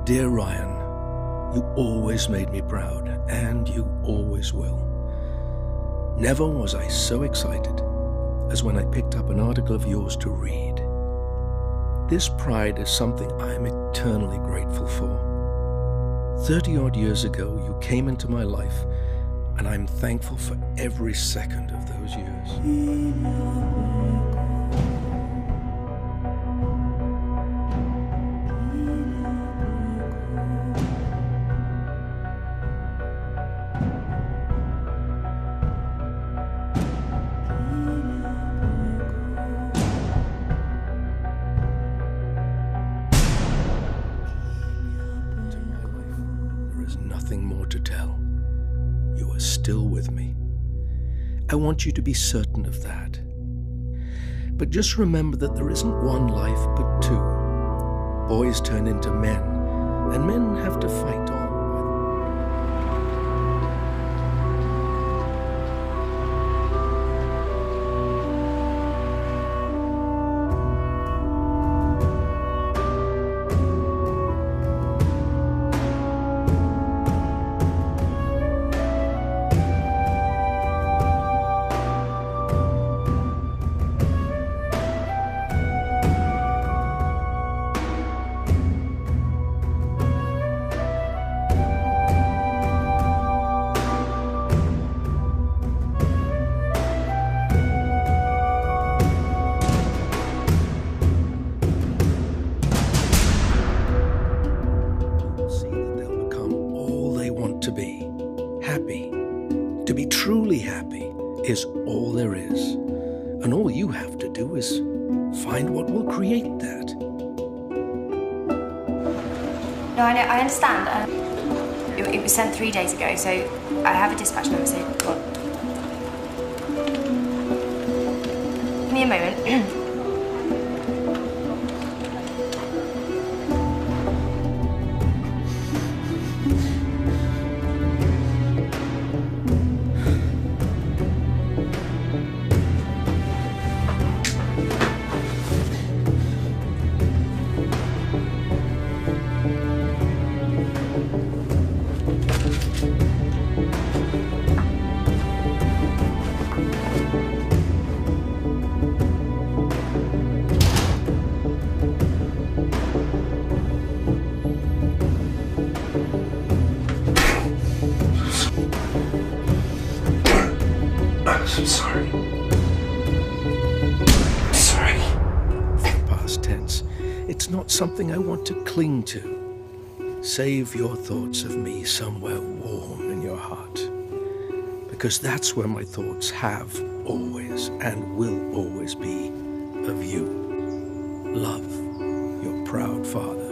Dear Ryan, you always made me proud, and you always will. Never was I so excited as when I picked up an article of yours to read. This pride is something I am eternally grateful for. 30-odd years ago, you came into my life, and I'm thankful for every second of those years. Nothing more to tell. You are still with me. I want you to be certain of that. But just remember that there isn't one life but two. Boys turn into men, and men have to fight on. To be happy, to be truly happy, is all there is. And all you have to do is find what will create that. No, I understand. It was sent 3 days ago, so I have a dispatch number, so go on. Give me a moment. I'm sorry. Sorry. Past tense. It's not something I want to cling to. Save your thoughts of me somewhere warm in your heart. Because that's where my thoughts have always and will always be of you. Love, your proud father.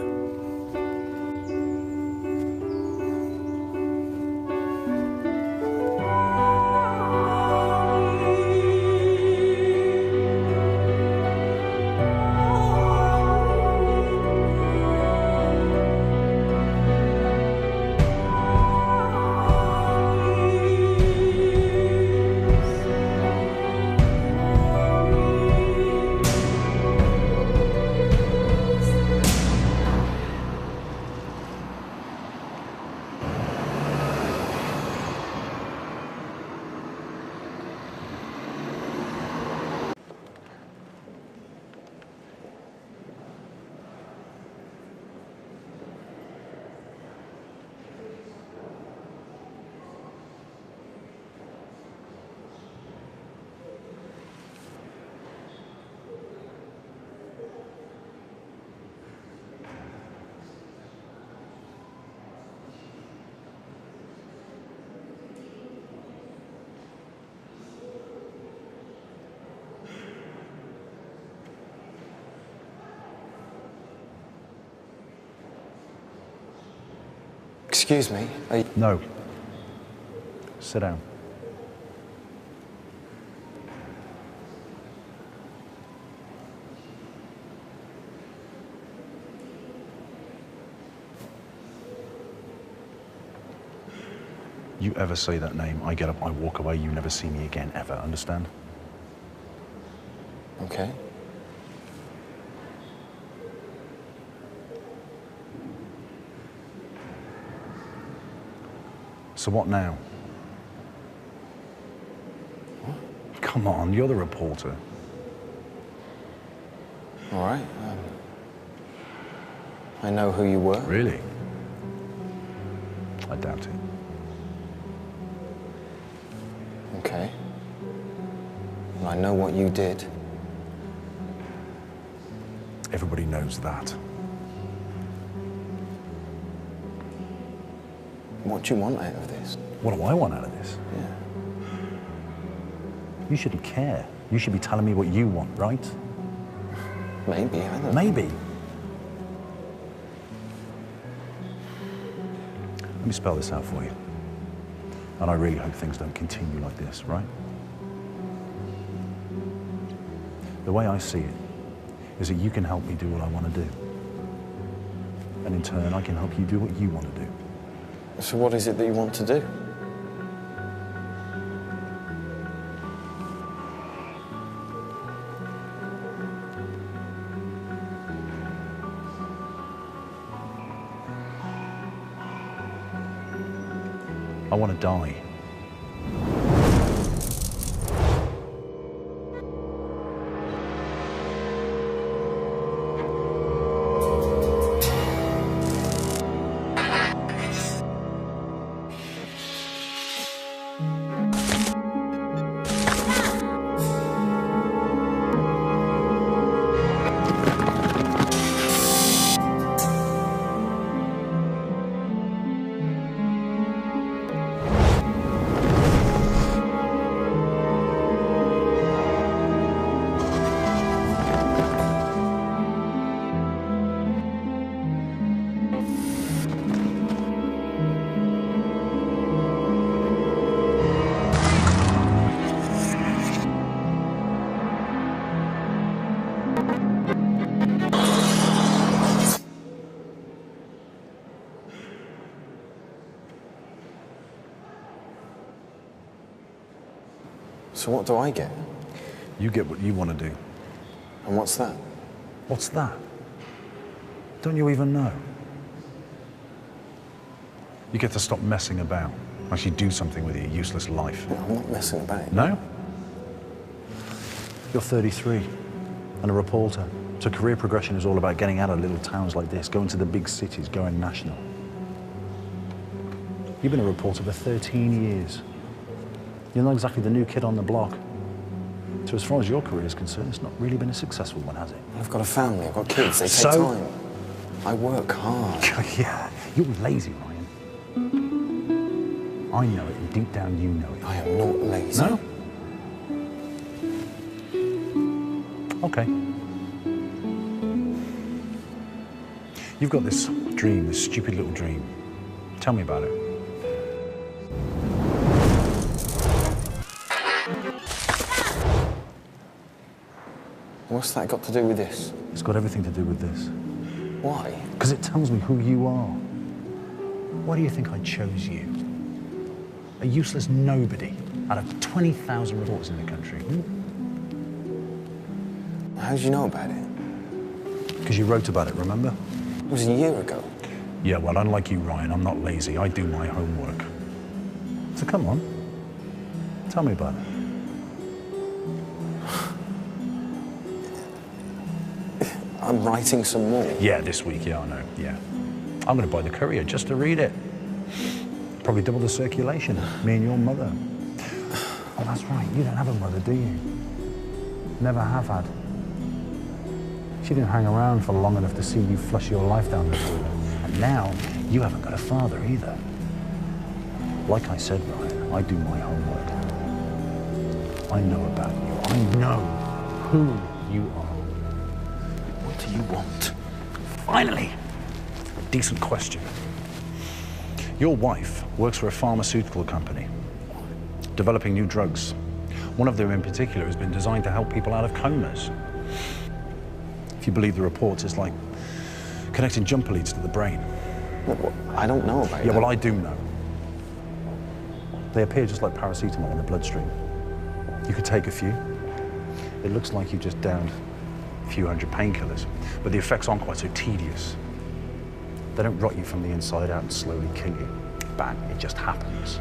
Excuse me, No. Sit down. You ever say that name, I get up, I walk away, you never see me again, ever, understand? Okay. So what now? What? Come on, you're the reporter. All right. I know who you were. Really? I doubt it. Okay. Well, I know what you did. Everybody knows that. What do you want out of this? What do I want out of this? Yeah. You shouldn't care. You should be telling me what you want, right? Maybe, I don't know. Maybe. Let me spell this out for you. And I really hope things don't continue like this, right? The way I see it is that you can help me do what I want to do. And in turn, I can help you do what you want to do. So what is it that you want to do? I want to die. So what do I get? You get what you want to do. And what's that? What's that? Don't you even know? You get to stop messing about. Actually do something with your useless life. No, I'm not messing about. No? You're 33 and a reporter. So career progression is all about getting out of little towns like this, going to the big cities, going national. You've been a reporter for 13 years. You're not exactly the new kid on the block. So as far as your career is concerned, it's not really been a successful one, has it? I've got a family, I've got kids, they take time. I work hard. Yeah, you're lazy, Ryan. I know it, and deep down you know it. I am not lazy. No? Okay. You've got this dream, this stupid little dream. Tell me about it. What's that got to do with this? It's got everything to do with this. Why? Because it tells me who you are. Why do you think I chose you? A useless nobody out of 20,000 reporters in the country. How did you know about it? Because you wrote about it, remember? It was a year ago. Yeah, well, unlike you, Ryan, I'm not lazy. I do my homework. So come on. Tell me about it. I'm writing some more. Yeah, this week, yeah, I know, yeah. I'm going to buy the Courier just to read it. Probably double the circulation, me and your mother. Oh, that's right, you don't have a mother, do you? Never have had. She didn't hang around for long enough to see you flush your life down the toilet. And now, you haven't got a father either. Like I said, Ryan, I do my homework. I know about you. I know who you are. What do you want? Finally, a decent question. Your wife works for a pharmaceutical company, developing new drugs. One of them in particular has been designed to help people out of comas. If you believe the reports, it's like connecting jumper leads to the brain. What? I don't know about Yeah, that. well, I do know. They appear just like paracetamol in the bloodstream. You could take a few. It looks like you just downed a few hundred painkillers, but the effects aren't quite so tedious. They don't rot you from the inside out and slowly kill you. back. It just happens.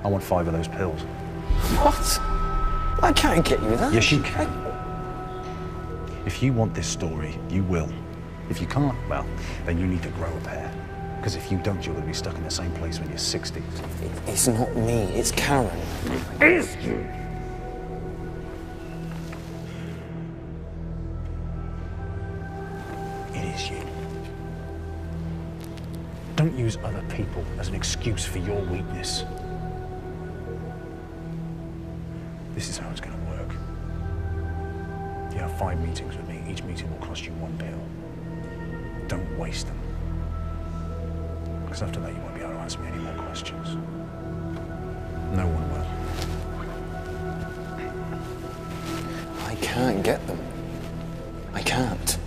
I want 5 of those pills. What? I can't get you that. Yes, you can. If you want this story, you will. If you can't, well, then you need to grow a pair. Because if you don't, you're going to be stuck in the same place when you're 60. It's not me, it's Karen. It's you. It is you. Don't use other people as an excuse for your weakness. This is how it's going to work. You have 5 meetings with me. Each meeting will cost you 1 pill. Don't waste them. Because after that, you won't be able to ask me any more questions. No one will. I can't get them. I can't.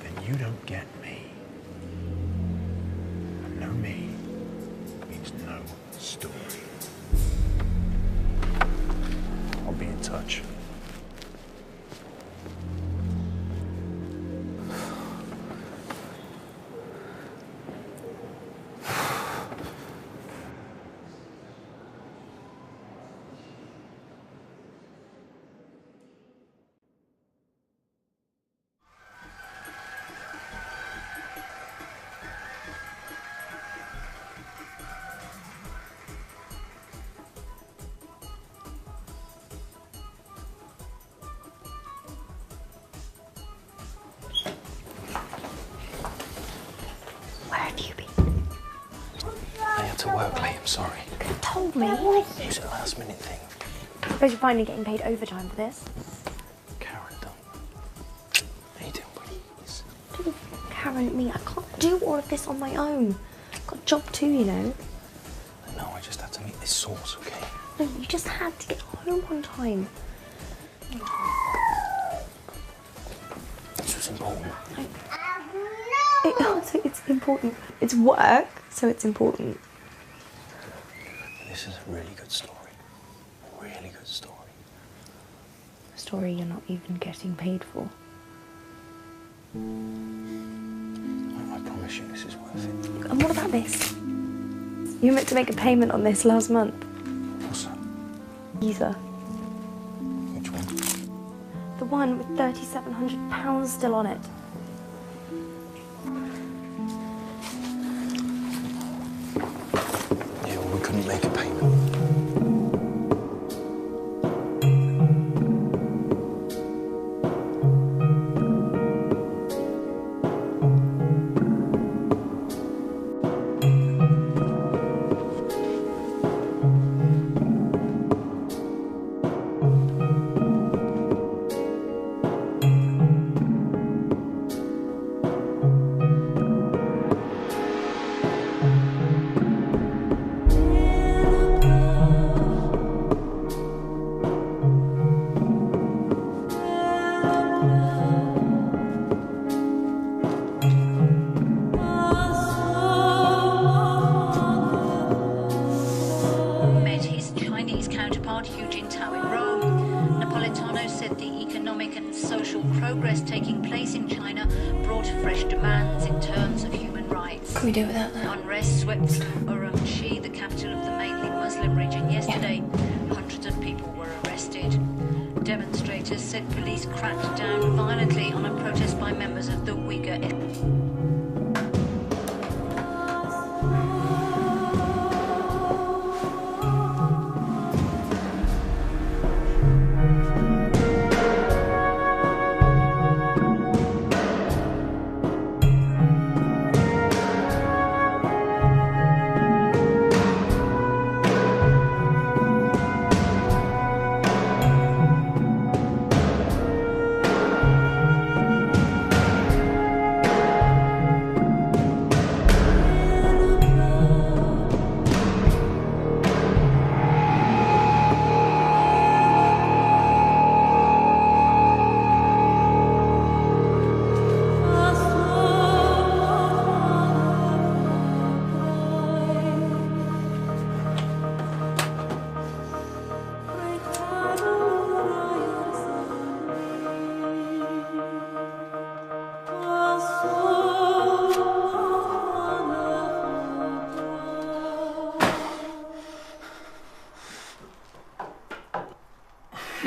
Then you don't get me. And no me means no story. I'll be in touch. To work late, I'm sorry. You could have told me. It was a last minute thing. I suppose you're finally getting paid overtime for this. Karen, don't. How you doing, please? Karen, me, I can't do all of this on my own. I've got a job too, you know. No, I just had to meet this source, okay? No, you just had to get home on time. This was important. So it's important. It's work, so it's important. This is a really good story. A really good story. A story you're not even getting paid for. I promise you this is worth it. And what about this? You were meant to make a payment on this last month. What's that? Either. Which one? The one with £3,700 still on it. Yeah, well, we couldn't make a payment. Taking place in China brought fresh demands in terms of human rights. Can we do without that? Unrest swept Urumqi, the capital of the mainly Muslim region, yesterday. Hundreds of people were arrested. Demonstrators said police cracked down violently on a protest by members of the Uyghur ethnic.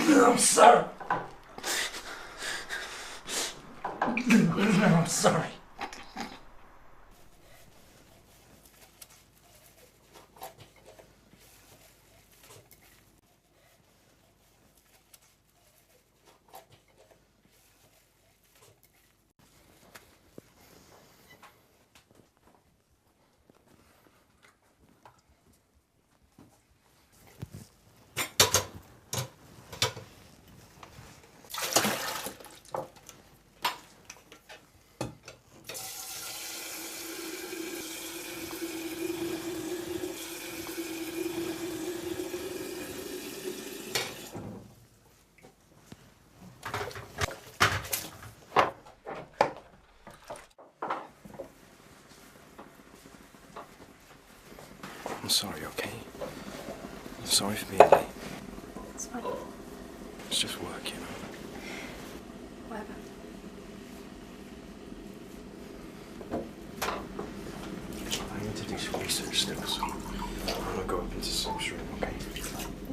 I'm sorry. I'm sorry. I'm sorry, okay? I'm sorry for being late. It's fine. It's just work, you know. Whatever. I need to do some research still, so I'm gonna go up into Soap's room, okay?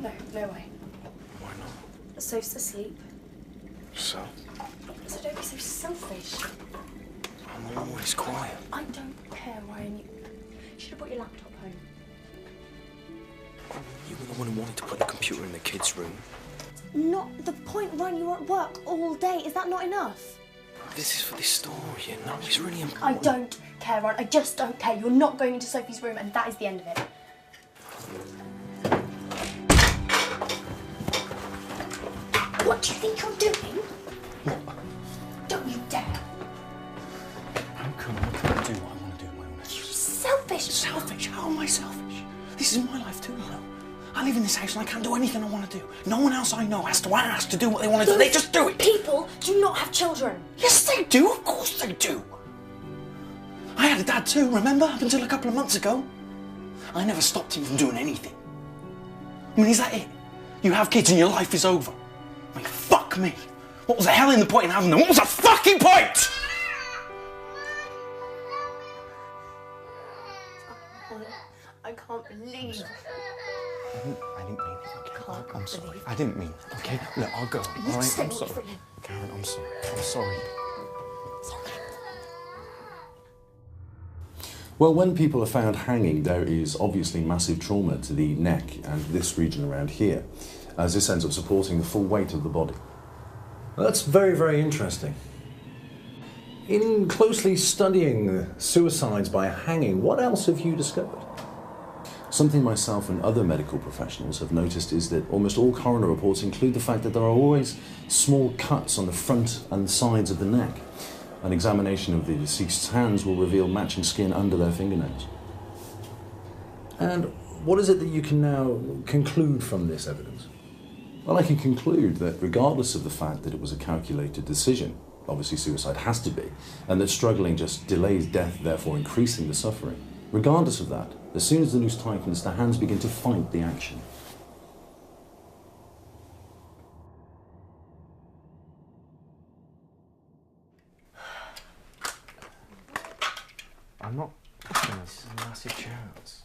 No, no way. Why not? Soph's asleep. So? So don't be so selfish. I'm always quiet. I don't care, Ryan. You should have brought your laptop home. You were the one who wanted to put the computer in the kids' room. Not the point, Ryan. You were at work all day. Is that not enough? This is for this story, you know? It's really I important. don't care, Ryan. I just don't care. You're not going into Sophie's room, and that is the end of it. What do you think you're doing? What? Don't you dare. How come I can't do what I want to do in my own life? You're selfish. Selfish? How am I selfish? This is my life too, you know? I live in this house and I can't do anything I want to do. No one else I know has to ask to do what they want to do. They just do it. People do not have children. Yes, they do. Of course they do. I had a dad too, remember? Up until a couple of months ago. I never stopped him from doing anything. I mean, is that it? You have kids and your life is over. I mean, fuck me. What was the hell in the point in having them? What was the fucking point? I can't believe. I didn't mean it, okay? Can't I'm sorry. believe. I didn't mean it, okay? Look, I'll go, all right? stay I'm away sorry. from him. Karen, I'm sorry. I'm sorry. Well, when people are found hanging, there is obviously massive trauma to the neck and this region around here, as this ends up supporting the full weight of the body. That's very, very interesting. In closely studying suicides by hanging, what else have you discovered? Something myself and other medical professionals have noticed is that almost all coroner reports include the fact that there are always small cuts on the front and sides of the neck. An examination of the deceased's hands will reveal matching skin under their fingernails. And what is it that you can now conclude from this evidence? Well, I can conclude that regardless of the fact that it was a calculated decision, obviously suicide has to be, and that struggling just delays death, therefore increasing the suffering. Regardless of that, as soon as the noose tightens, the hands begin to fight the action. I'm not pushing this. This is a massive chance.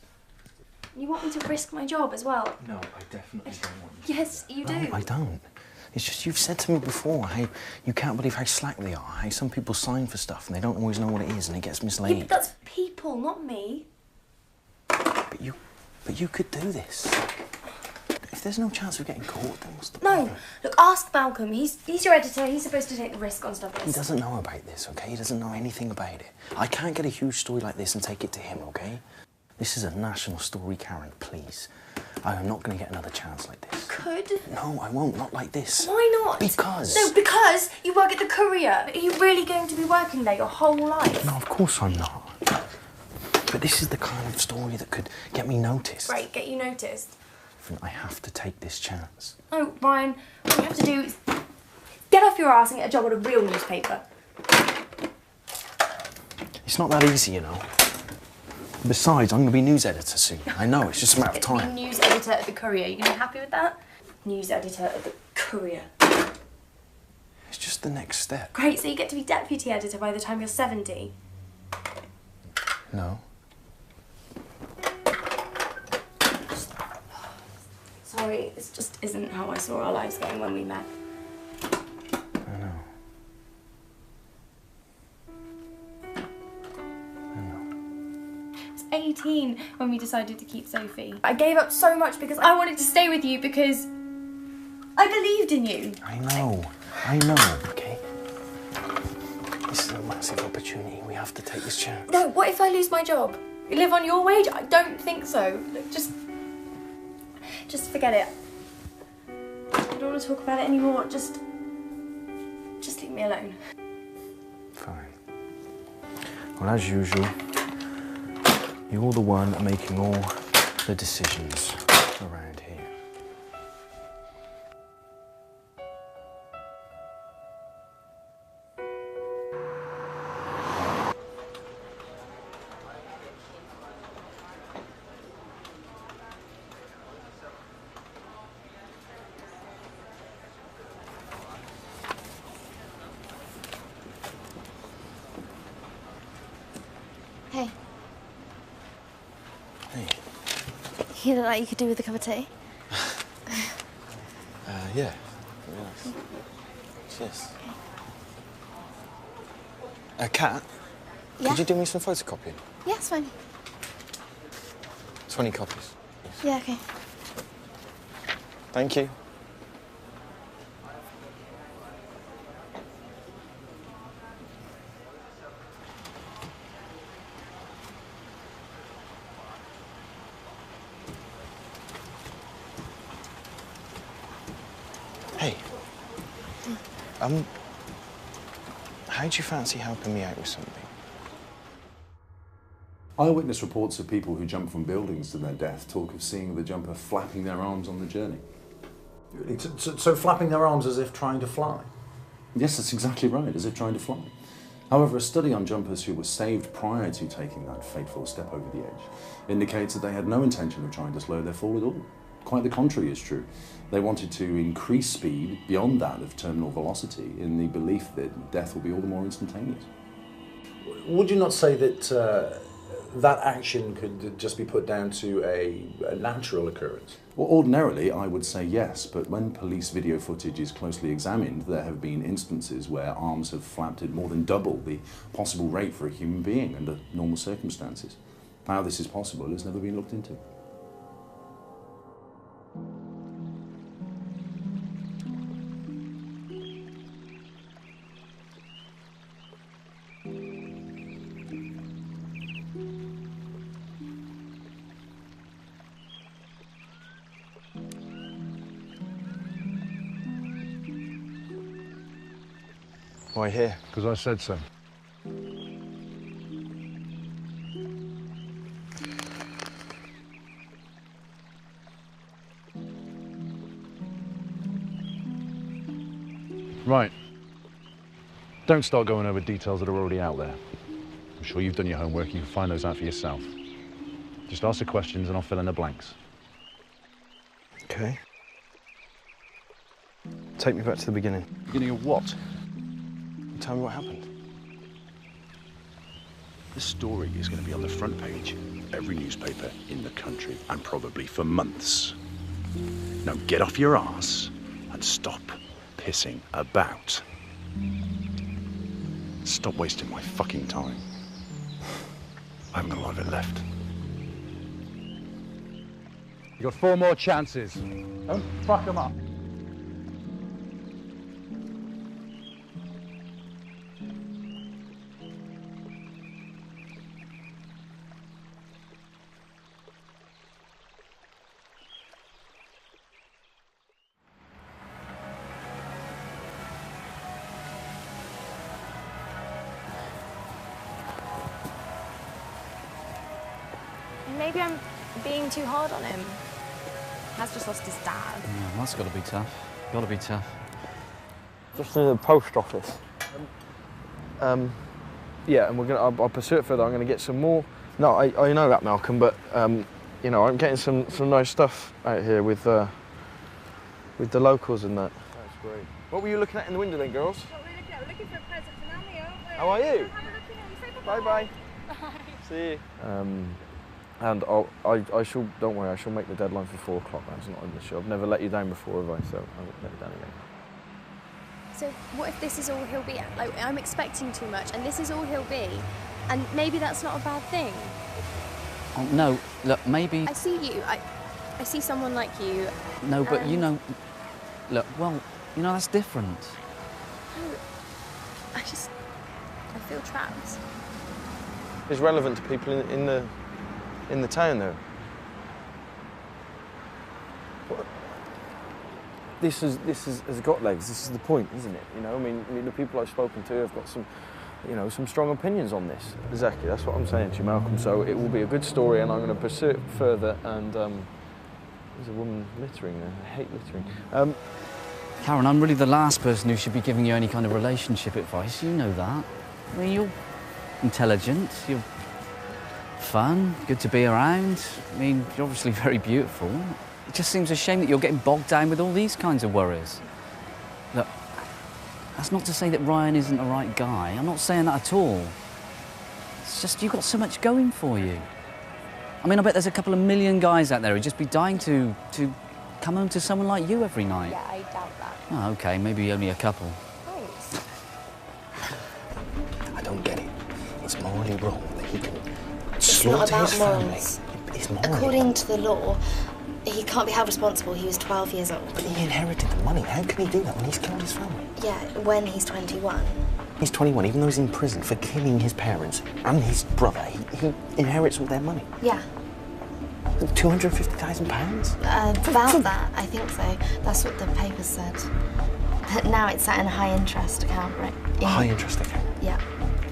You want me to risk my job as well? No, I definitely don't want you. Yes, you do. No, I don't. It's just you've said to me before how you can't believe how slack they are, how some people sign for stuff and they don't always know what it is and it gets mislaid. Yeah, but that's people, not me. But you could do this. If there's no chance of getting caught, then what's the No, point? look, ask Malcolm. He's your editor. He's supposed to take the risk on stuff like He this. doesn't know about this, okay? He doesn't know anything about it. I can't get a huge story like this and take it to him, okay? This is a national story, Karen, please. I am not going to get another chance like this. Could? No, I won't. Not like this. Why not? Because. No, because you work at the Courier. Are you really going to be working there your whole life? No, of course I'm not. But this is the kind of story that could get me noticed. Right, get you noticed. I have to take this chance. Oh, Ryan, what you have to do is get off your ass and get a job at a real newspaper. It's not that easy, you know. Besides, I'm going to be news editor soon. I know, it's just a matter of time. Be news editor at the Courier. You gonna be happy with that? News editor at the Courier. It's just the next step. Great, so you get to be deputy editor by the time you're 70. No. So, sorry. This just isn't how I saw our lives going when we met. I know. I know. I was 18 when we decided to keep Sophie. I gave up so much because I wanted to stay with you because I believed in you. I know, okay? This is a massive opportunity. We have to take this chance. No, what if I lose my job? You live on your wage? I don't think so. Look, just forget it. I don't want to talk about it anymore. Just leave me alone. Fine. Well, as usual, you're the one making all the decisions around here. Hey. Hey. You look like you could do with a cup of tea. Yeah. Very nice. Cheers. Kat? Yeah? Could you do me some photocopying? Yeah, it's fine. 20 copies. Yeah, okay. Thank you. Hey. How'd you fancy helping me out with something? Eyewitness reports of people who jump from buildings to their death talk of seeing the jumper flapping their arms on the journey. So flapping their arms as if trying to fly? Yes, that's exactly right, as if trying to fly. However, a study on jumpers who were saved prior to taking that fateful step over the edge indicates that they had no intention of trying to slow their fall at all. Quite the contrary is true. They wanted to increase speed beyond that of terminal velocity in the belief that death will be all the more instantaneous. Would you not say that that action could just be put down to a natural occurrence? Well, ordinarily, I would say yes, but when police video footage is closely examined, there have been instances where arms have flapped at more than double the possible rate for a human being under normal circumstances. How this is possible has never been looked into. Why here? Because I said so. Right. Don't start going over details that are already out there. I'm sure you've done your homework. You can find those out for yourself. Just ask the questions and I'll fill in the blanks. Okay. Take me back to the beginning. Beginning of what? Tell me what happened. The story is going to be on the front page of every newspaper in the country, and probably for months. Now get off your arse and stop pissing about. Stop wasting my fucking time. I haven't got a lot of it left. You got 4 more chances. Don't fuck them up. Maybe I'm being too hard on him. He has just lost his dad. Yeah, that's got to be tough. Got to be tough. Just in the post office. Yeah, and we're gonna. I'll pursue it further. I'm gonna get some more. No, I know that, Malcolm, but you know, I'm getting some nice stuff out here with the locals and that. That's great. What were you looking at in the window then, girls? What we're looking at? We're looking for a present for Nanny, aren't we? How are you? Have a look at it. Say Bye bye. bye. See you. And I shall, don't worry, I shall make the deadline for 4 o'clock. That's not an issue. I've never let you down before, have I? So I won't let you down again. So what if this is all he'll be? Like, I'm expecting too much, and this is all he'll be, and maybe that's not a bad thing. Oh, no, look, maybe... I see you. I see someone like you. No, but you know... Look, well, you know, that's different. I feel trapped. It's relevant to people in the town, though. This has got legs. This is the point, isn't it? You know, I mean, the people I've spoken to have got some, you know, some strong opinions on this. Exactly. That's what I'm saying to you, Malcolm. So it will be a good story, and I'm going to pursue it further. And there's a woman littering there. I hate littering. Karen, I'm really the last person who should be giving you any kind of relationship advice. You know that. I mean, you're intelligent, you're fun, good to be around. I mean, you're obviously very beautiful. It just seems a shame that you're getting bogged down with all these kinds of worries. Look, that's not to say that Ryan isn't the right guy. I'm not saying that at all. It's just you've got so much going for you. I mean, I bet there's a couple of million guys out there who'd just be dying to come home to someone like you every night. Yeah, I doubt that. Oh, OK, maybe only a couple. Thanks. I don't get it. It's morally wrong that he can It's not slaughter his about family. morals. It's morally According wrong. to the law, he can't be held responsible. He was 12 years old. But he inherited the money. How can he do that when he's killed his family? Yeah, when he's 21. He's 21, even though he's in prison for killing his parents and his brother. He inherits all their money. Yeah. £250,000? About that, I think so. That's what the papers said. But now it's sat in a high interest account, right? High interest account? Yeah.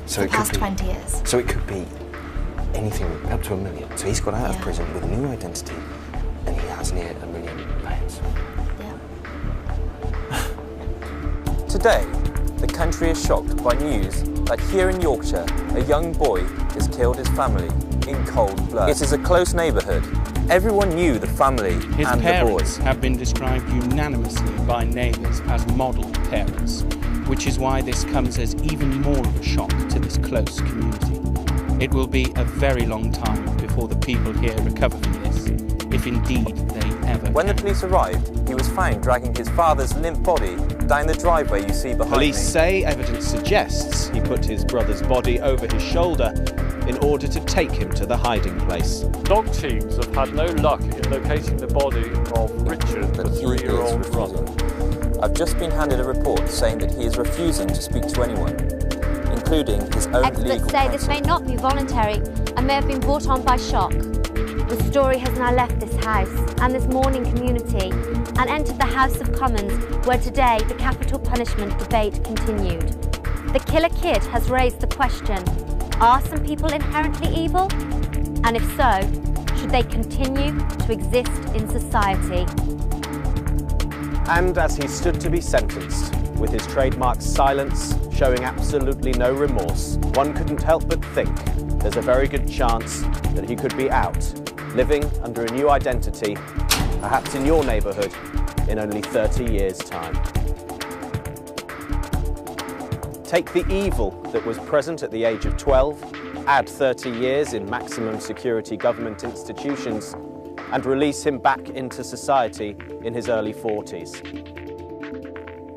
So For it the past could be, 20 years. So it could be anything up to £1 million. So he's got out of Yeah. prison with a new identity and he has near £1 million. Yeah. Today, the country is shocked by news that here in Yorkshire, a young boy has killed his family in cold blood. It is a close neighbourhood. Everyone knew the family His and the parents boy. have been described unanimously by neighbours as model parents, which is why this comes as even more of a shock to this close community. It will be a very long time before the people here recover from this, if indeed they ever When can. the police arrived, he was found dragging his father's limp body down the driveway you see behind Police me. say evidence suggests he put his brother's body over his shoulder in order to take him to the hiding place. Dog teams have had no luck in locating the body of Richard, the 3-year-old brother. I've just been handed a report saying that he is refusing to speak to anyone, including his own legal Experts say this may not be voluntary and may have been brought on by shock. The story has now left this house and this mourning community and entered the House of Commons, where today the capital punishment debate continued. The killer kid has raised the question, are some people inherently evil? And if so, should they continue to exist in society? And as he stood to be sentenced, with his trademark silence showing absolutely no remorse, one couldn't help but think there's a very good chance that he could be out, living under a new identity, perhaps in your neighbourhood, in only 30 years' time. Take the evil that was present at the age of 12, add 30 years in maximum security government institutions, and release him back into society in his early 40s.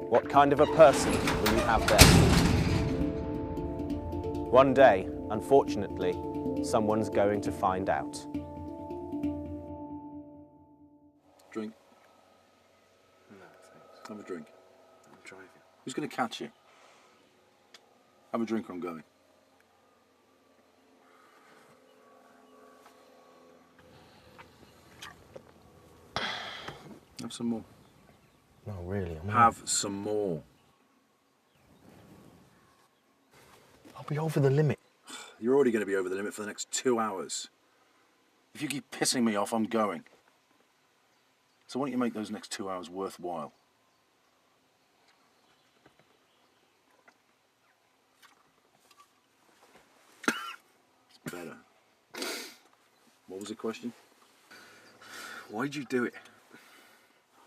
What kind of a person will you have then? One day, unfortunately, someone's going to find out. Drink? No, thanks. Have a drink. I'm driving. Who's going to catch you? Have a drink or I'm going. Have some more. No, really. Have some more. I'll be over the limit. You're already going to be over the limit for the next 2 hours. If you keep pissing me off, I'm going. So why don't you make those next 2 hours worthwhile? It's better. What was the question? Why'd you do it?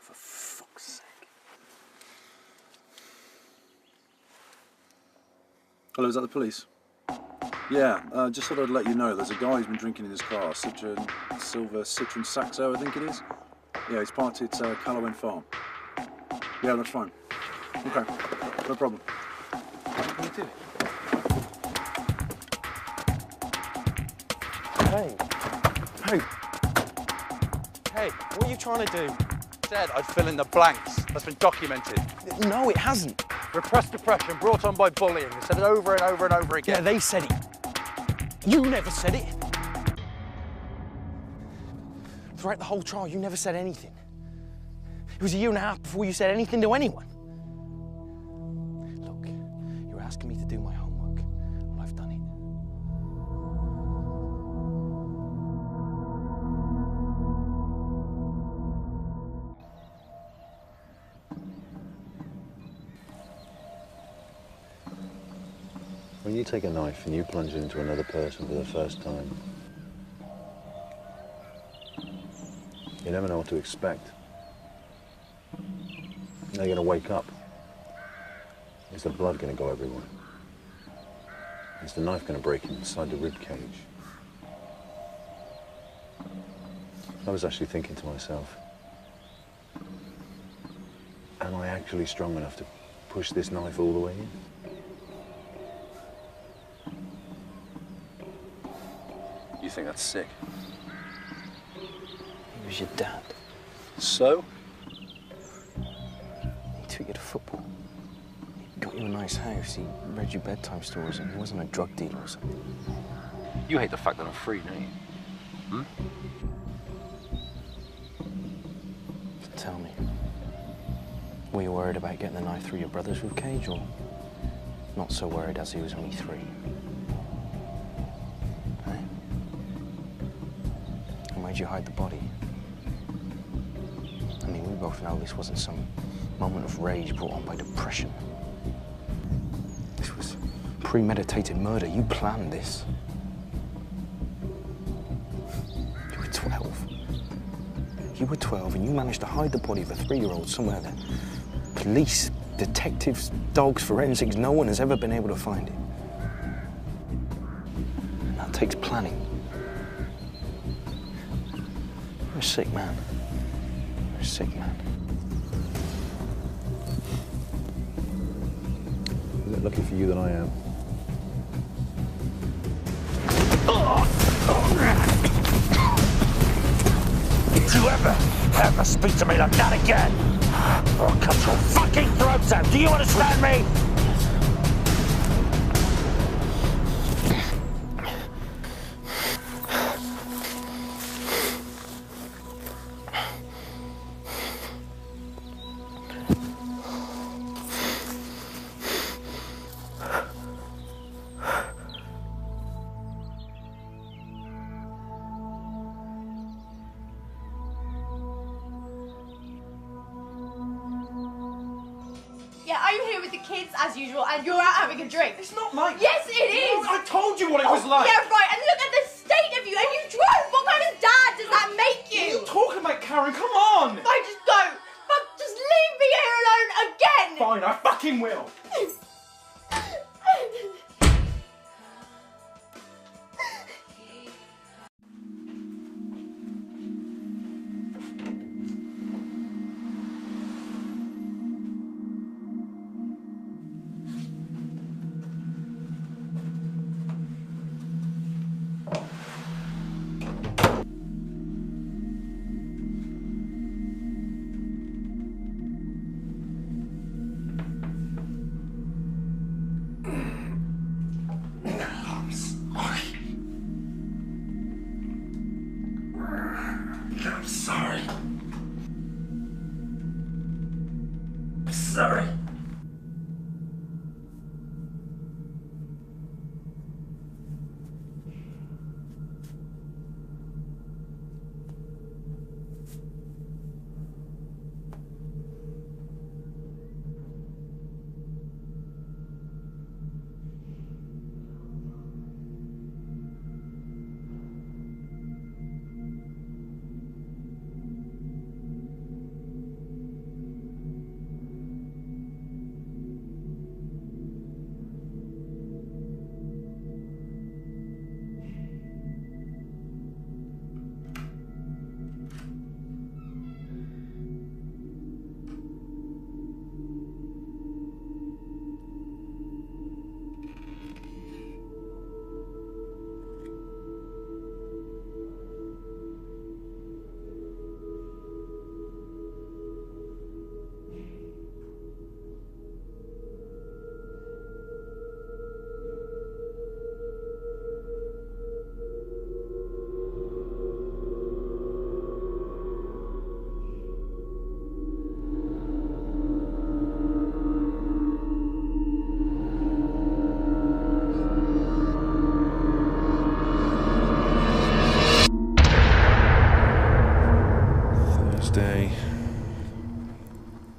For fuck's sake. Hello, is that the police? Yeah, just thought I'd let you know there's a guy who's been drinking in his car, Citroen, silver Citroen Saxo, I think it is. Yeah, he's parked at Calloway Farm. Yeah, that's fine. Okay, no problem. What are you doing? Hey. Hey. Hey, what are you trying to do? Said I'd fill in the blanks. That's been documented. No, it hasn't. Repressed depression brought on by bullying. They said it over and over and over again. Yeah, they said it. You never said it. Throughout the whole trial, you never said anything. It was a year and a half before you said anything to anyone. Look, you're asking me to do my homework. Well, I've done it. When you take a knife and you plunge it into another person for the first time, you never know what to expect. They're going to wake up. Is the blood going to go everywhere? Is the knife going to break inside the rib cage? I was actually thinking to myself, am I actually strong enough to push this knife all the way in? You think that's sick? He was your dad. So? He took you to football. He got you a nice house. He read you bedtime stories, and he wasn't a drug dealer or something. You hate the fact that I'm free, don't you? Hmm? Tell me, were you worried about getting the knife through your brother's rib cage, or not so worried as he was only 3? Eh? And where'd you hide the body? I mean, we both know this wasn't some moment of rage brought on by depression. This was premeditated murder. You planned this. You were 12. You were 12 and you managed to hide the body of a 3-year-old somewhere that police, detectives, dogs, forensics, no one has ever been able to find it. And that takes planning. You're a sick man. You're a sick man. Is it lucky for you that I am? If you ever speak to me like that again, I'll cut your fucking throats out. Do you understand me? Yeah, I'm here with the kids as usual, and you're out having a drink. It's not like... Yes, it is! I told you what it was like! Yeah, right, and look at the state of you, and you drove! What kind of dad does that make you? What are you talking about, Karen? Come on! I just don't. But just leave me here alone again! Fine, I fucking will! I'm sorry. I'm sorry.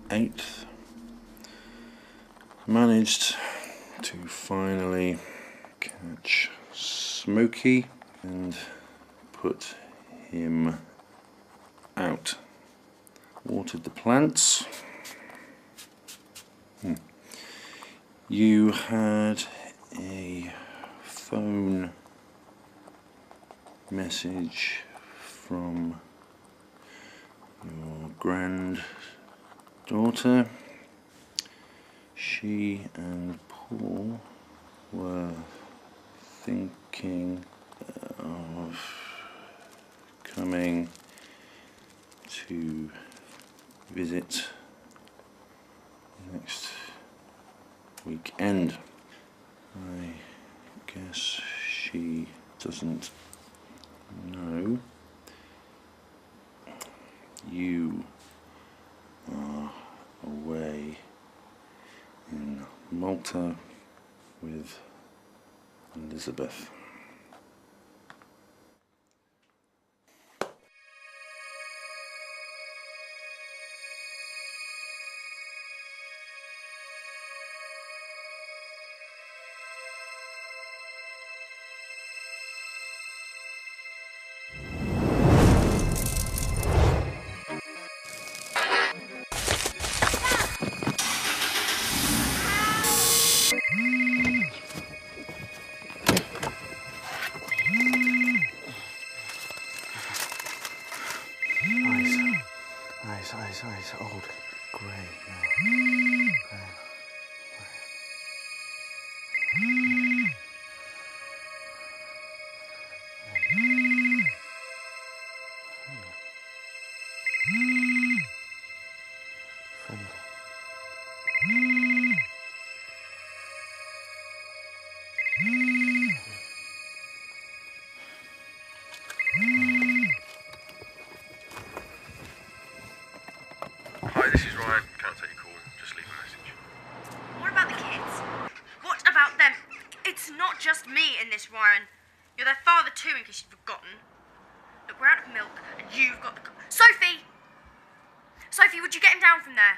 8th, managed to finally catch Smokey and put him out. Watered the plants. You had a phone message from your granddaughter. She and Paul were thinking of coming to visit next weekend. I guess she doesn't know you are away in Malta with Elizabeth. Eyes, old, grey now. Hi, this is Ryan. Can't take your call. Just leave a message. What about the kids? What about them? It's not just me in this, Ryan. You're their father too, in case you've forgotten. Look, we're out of milk, and you've got the... Sophie! Sophie, would you get him down from there?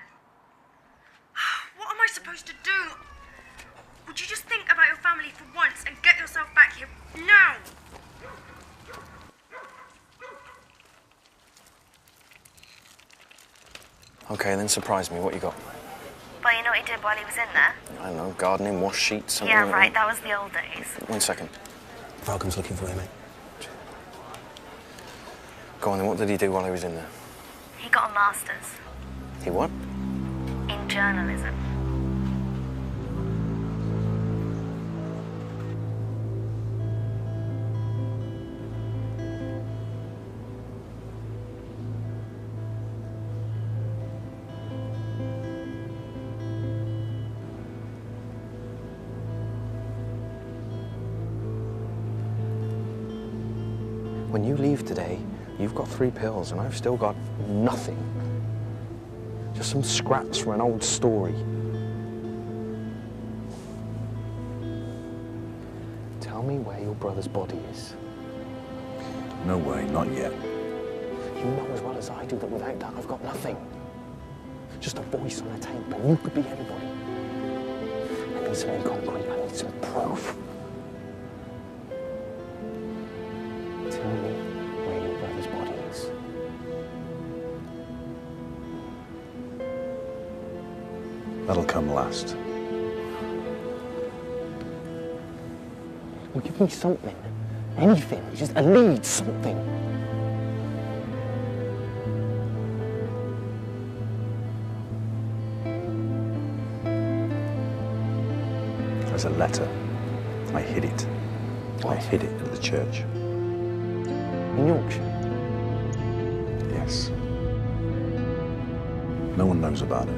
What am I supposed to do? Would you just think about your family for once and get yourself back here now? Okay, then surprise me. What you got? Well, you know what he did while he was in there? I don't know, gardening, wash sheets, something Yeah, like right, that. that was the old days. 1 second. Falcon's looking for you, mate. Go on then, what did he do while he was in there? He got a master's He what? in journalism. When you leave today, you've got 3 pills and I've still got nothing. Just some scraps from an old story. Tell me where your brother's body is. No way, not yet. You know as well as I do that without that I've got nothing. Just a voice on a tape and you could be anybody. I need something concrete, I need some proof. Tell me where your brother's body is. That'll come last. Well, give me something. Anything. Just a lead, something. There's a letter. I hid it. I hid it at the church. In Yorkshire? Yes. No one knows about it.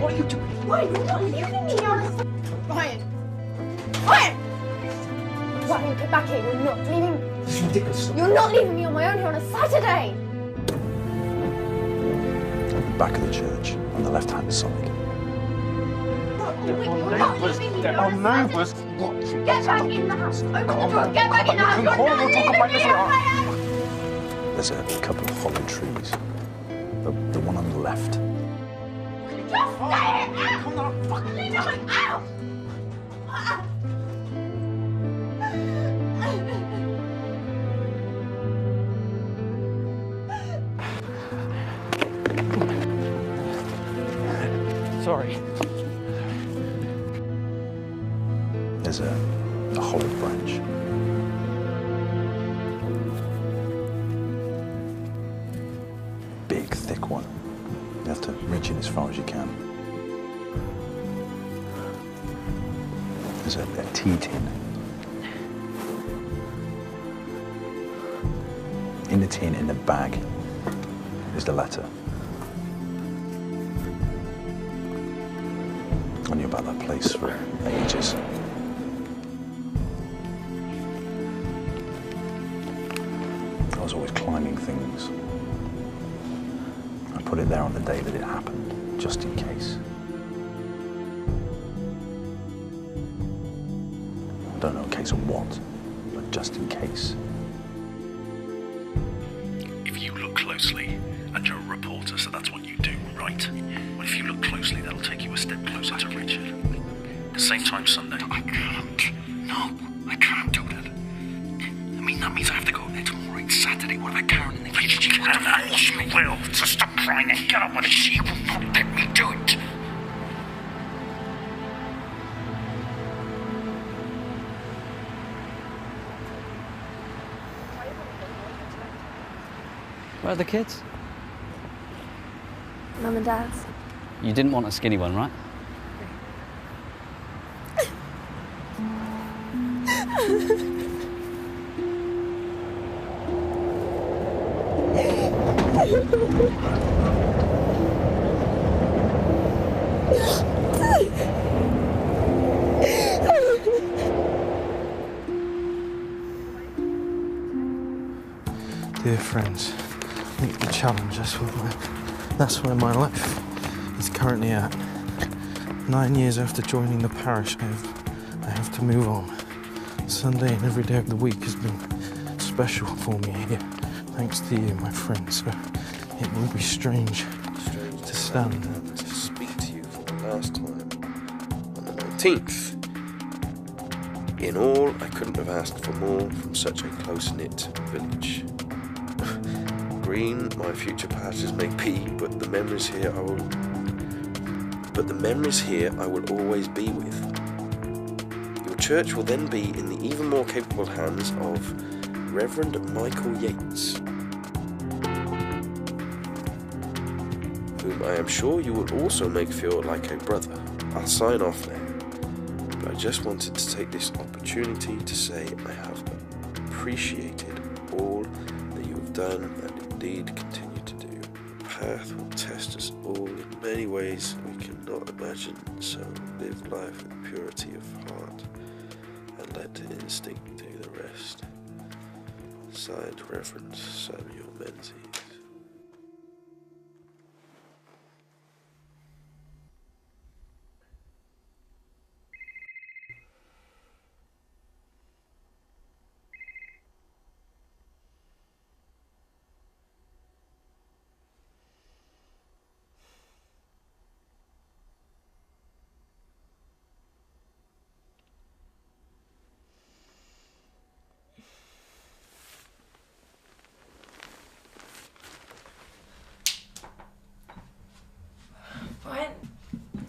What are you doing? Ryan, you're not leaving me on a... Ryan! Ryan! Ryan, get back here. You're not leaving... This is ridiculous. You're not leaving me on my own here on a Saturday! At the back of the church, on the left-hand side. There are neighbours watching. Get back in the house. Open the door. Get back in the house. There's a couple of hollow trees. The one on the left. Just stay out! Leave me out! Sorry. There's a hollow branch. Big, thick one. You have to reach in as far as you can. There's a tea tin. In the tin, in the bag, is the letter. I knew about that place for ages. I was always climbing things. I put it there on the day that it happened, just in case. I don't know in case of what, but just in case. If you look closely, and you're a reporter, so that's what you do, right? Well, if you look closely, that'll take you a step closer to Richard. The same time Sunday. I can't. No, I can't do that. I mean, that means I have to go there tomorrow. It's Saturday. What about Karen and the kids? She can, of course you will. So stop crying and get on with it. She will not let me do it. Where are the kids? Mum and Dad's. You didn't want a skinny one, right? Dear friends, meet the challenge. That's where my life is currently at. 9 years after joining the parish, I have to move on. Sunday and every day of the week has been special for me here, thanks to you, my friends. So it will be strange to stand and to speak to you for the last time on the 19th. In all, I couldn't have asked for more from such a close-knit village. Green my future patches may be, but the memories here I will always be with. Your church will then be in the even more capable hands of Reverend Michael Yates, whom I am sure you will also make feel like a brother. I'll sign off now, but I just wanted to take this opportunity to say I have appreciated all that you have done and indeed continue to do. The path will test us all in many ways we cannot imagine, so live life with purity of heart and let instinct do the rest. Signed, Reverend Samuel Menzies.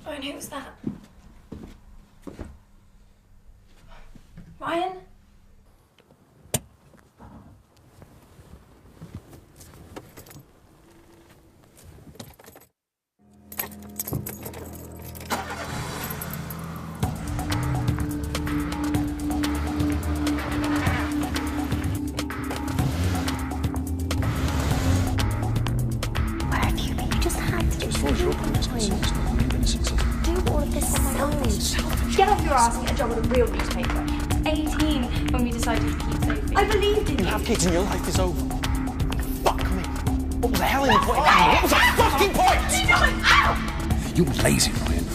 Ryan, who was that? Ryan? Where have you been? You just had to just do all of this on my own. Get off your ass and get a job at a real newspaper. 18 when we decided to keep Sophie. I believed in you. You have kids and your life is over. Fuck me. What was the hell in the point? What was the fucking point? You're lazy, Ryan.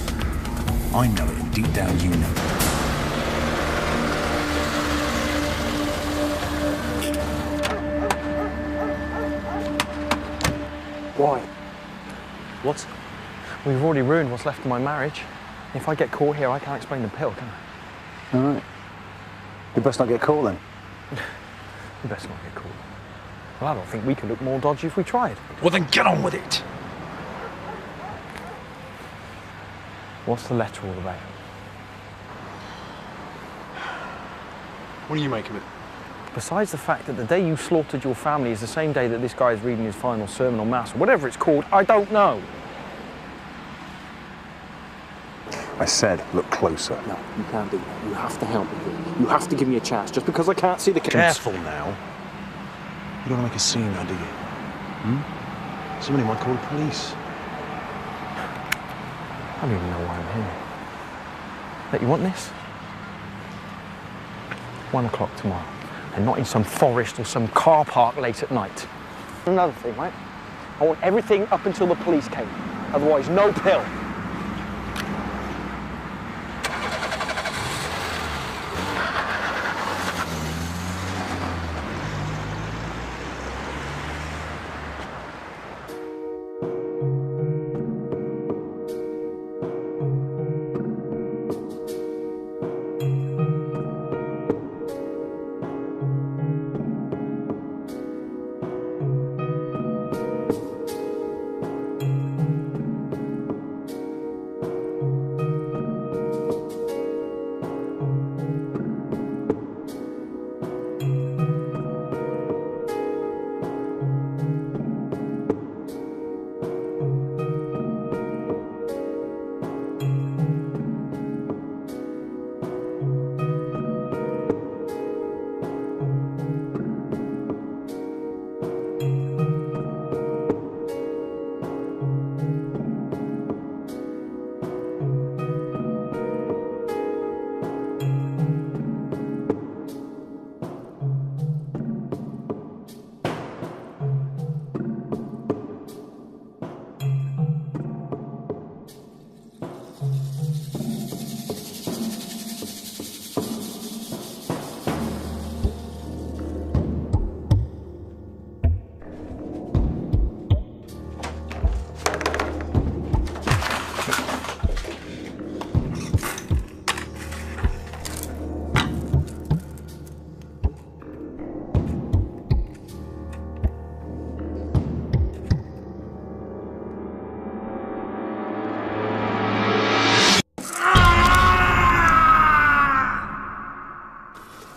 I know it, and deep down you know it. Why? What? We've already ruined what's left of my marriage. If I get caught here, I can't explain the pill, can I? All right. You best not get caught then. We best not get caught. Well, I don't think we could look more dodgy if we tried. Well, then get on with it. What's the letter all about? What do you make of it? Besides the fact that the day you slaughtered your family is the same day that this guy is reading his final sermon on Mass, or whatever it's called, I don't know. I said, look closer. No, you can't do that. You have to help me. You have to give me a chance, just because I can't see the... Careful now. You don't want to make a scene now, do you? Hmm? Somebody might call the police. I don't even know why I'm here. But you want this? 1 o'clock tomorrow. And not in some forest or some car park late at night. Another thing, right? I want everything up until the police came. Otherwise, no pill.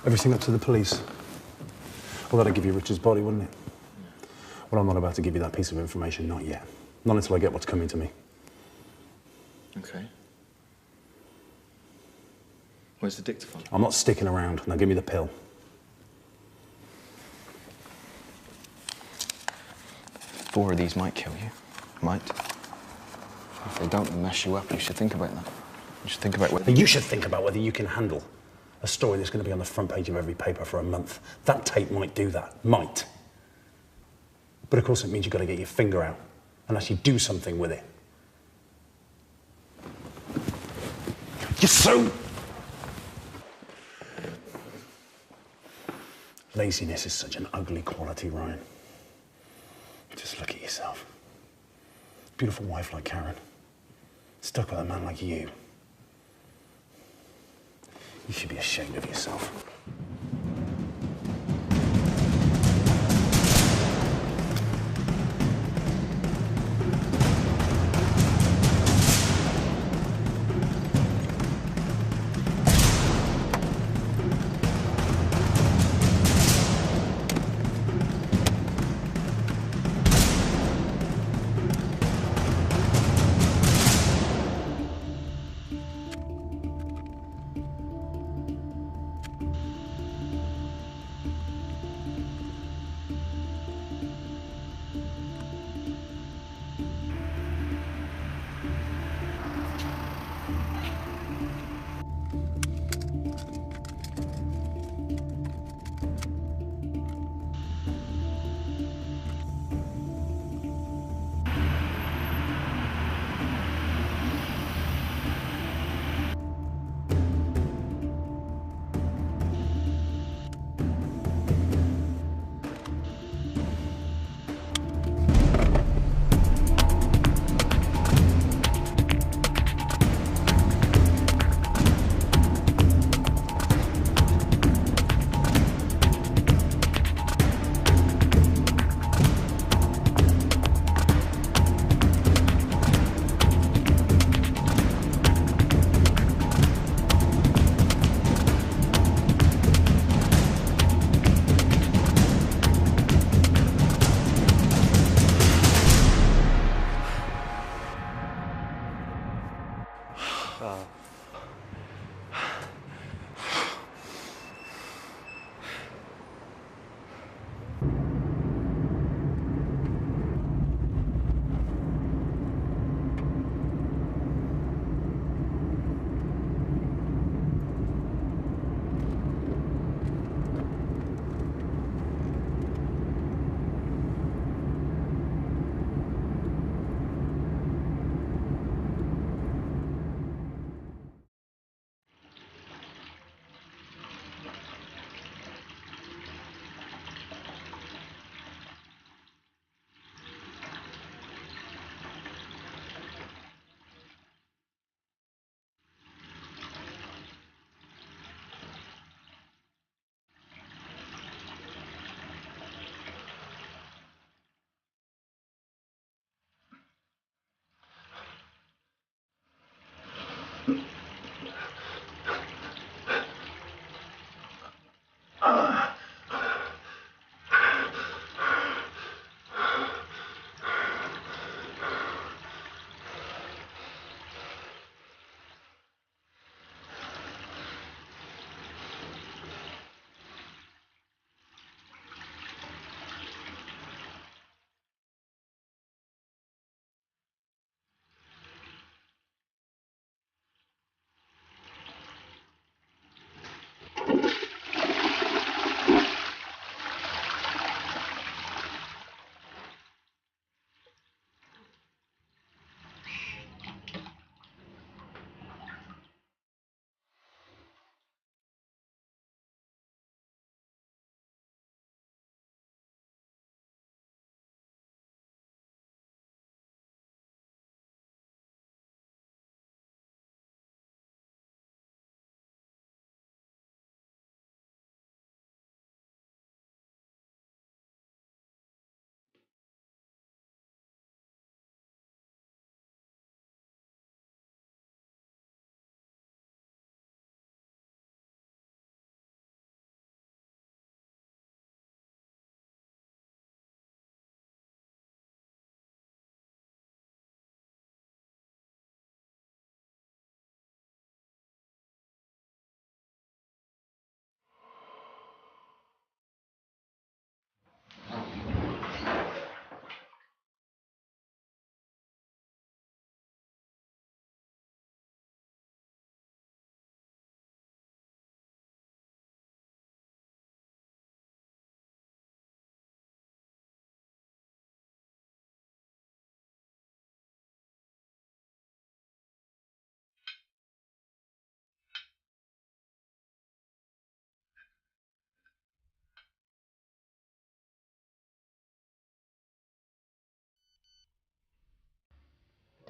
Everything up to the police. Well, that'd give you Richard's body, wouldn't it? Well, I'm not about to give you that piece of information, not yet. Not until I get what's coming to me. Okay. Where's the dictaphone? I'm not sticking around. Now give me the pill. 4 of these might kill you. Might. If they don't, they mess you up. You should think about that. You should think about whether... You should think about whether you can handle a story that's going to be on the front page of every paper for a month. That tape might do that. Might. But of course it means you've got to get your finger out and actually do something with it. You're so... Laziness is such an ugly quality, Ryan. Just look at yourself. Beautiful wife like Karen. Stuck with a man like you. You should be ashamed of yourself.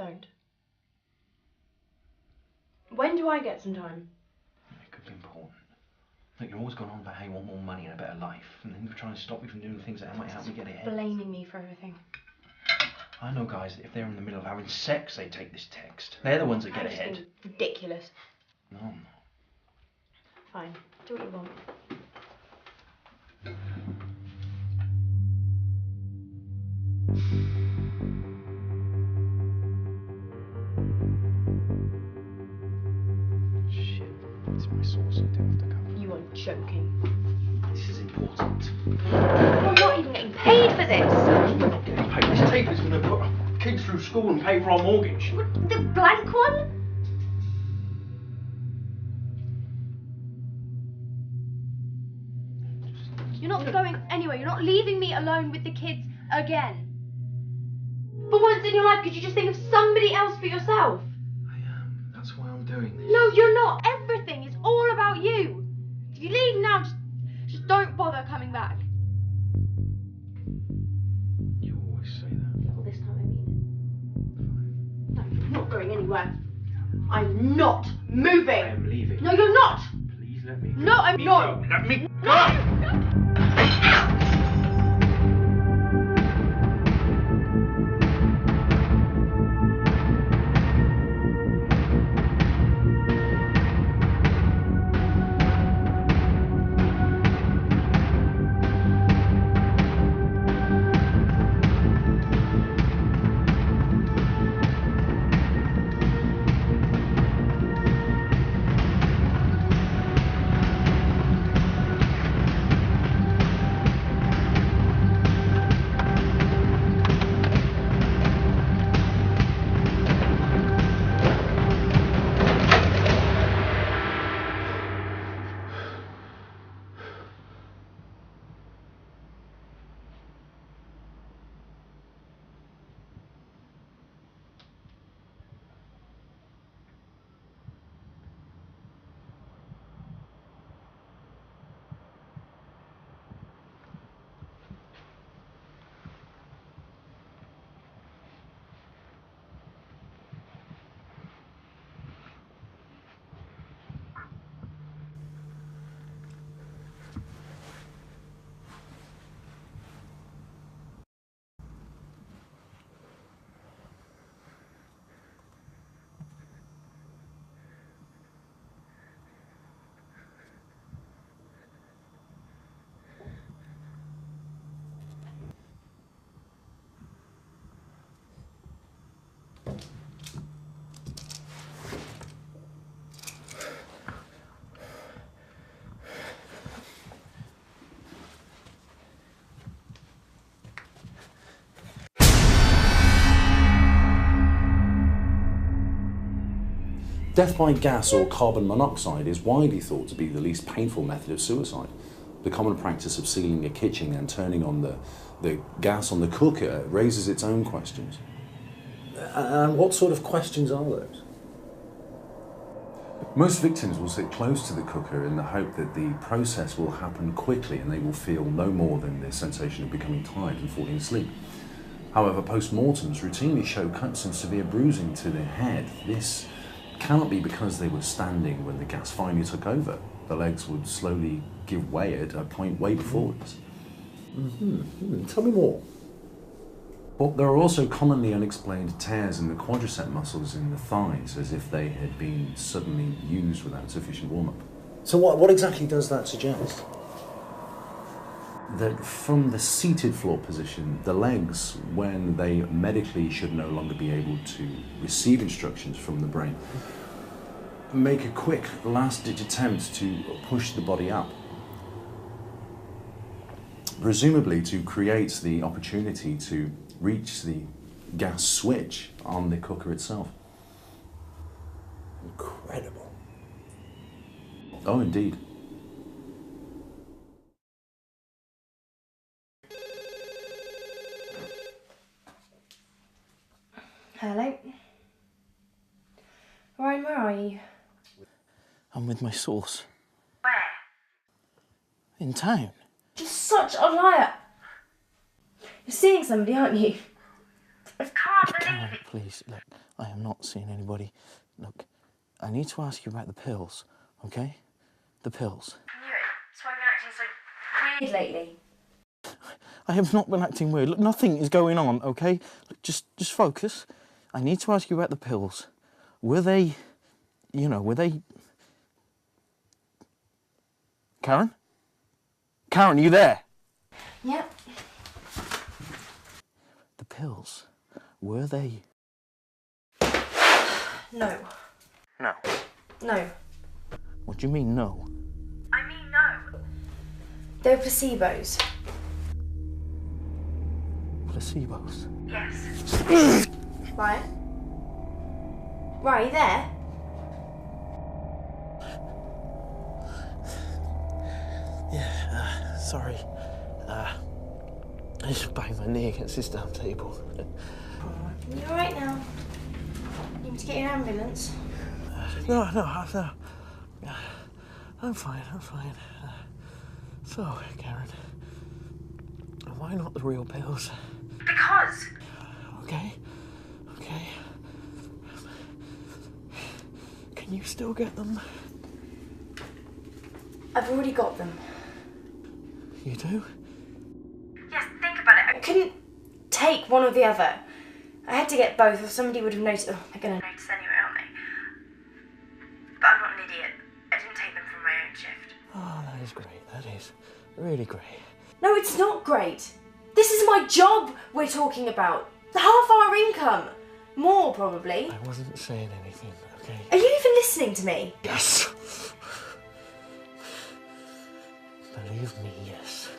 Don't. When do I get some time? It could be important. Look, you're always going on about how you want more money and a better life, and then you're trying to stop me from doing things that might help me get ahead. Blaming me for everything. I know guys that if they're in the middle of having sex, they take this text. They're the ones that get ahead. Ridiculous. No, I'm not. Fine. Do what you want. Shit, it's my sauce. I do have to cover. You are joking. This is important. I'm not even getting paid for this. I'm not getting paid. This tape is going to put our kids through school and pay for our mortgage. The blank one? You're not going anywhere. You're not leaving me alone with the kids again. For once in your life, could you just think of somebody else for yourself? I am. That's why I'm doing this. No, you're not. Everything is all about you. If you leave now, just don't bother coming back. You always say that. Well, this time I mean it. No, you're not going anywhere. I'm not moving. I am leaving. No, you're not. Please let me go. No, I'm not. Let me go. No. Death by gas or carbon monoxide is widely thought to be the least painful method of suicide. The common practice of sealing a kitchen and turning on the gas on the cooker raises its own questions. And what sort of questions are those? Most victims will sit close to the cooker in the hope that the process will happen quickly and they will feel no more than the sensation of becoming tired and falling asleep. However, post-mortems routinely show cuts and severe bruising to the head. This cannot be because they were standing when the gas finally took over. The legs would slowly give way at a point way before this. Tell me more. Well, there are also commonly unexplained tears in the quadricep muscles in the thighs, as if they had been suddenly used without sufficient warm-up. So what exactly does that suggest? That from the seated floor position, the legs, when they medically should no longer be able to receive instructions from the brain, make a quick last-ditch attempt to push the body up, presumably to create the opportunity to reach the gas switch on the cooker itself. Incredible. Oh, indeed. Hello? Ryan, where are you? I'm with my sauce. Where? In town. You're such a liar. You're seeing somebody, aren't you? can't believe Karen, it. please, look, I am not seeing anybody. Look, I need to ask you about the pills, okay? The pills. I knew it. That's why I've been acting so weird lately. I have not been acting weird. Look, nothing is going on, okay? Look, just focus. I need to ask you about the pills. Were they, were they... Karen? Karen, are you there? Yep. The pills, were they... No. No. No. What do you mean, no? I mean no. They were placebos. Placebos? Yes. Ryan? Ryan, are you there? Yeah, sorry. I just banged my knee against this damn table. Are you alright now? Need me to get you an ambulance? No. I'm fine. So, Karen, why not the real pills? Because. Okay. Can you still get them? I've already got them. You do? Yes, think about it. I couldn't take one or the other. I had to get both or somebody would have noticed. Oh, they're gonna Notice anyway, aren't they? But I'm not an idiot. I didn't take them from my own shift. Oh, that is great. That is really great. No, it's not great. This is my job we're talking about. Half our income. More, probably. I wasn't saying anything, okay? Are you even listening to me? Yes. Believe me, yes.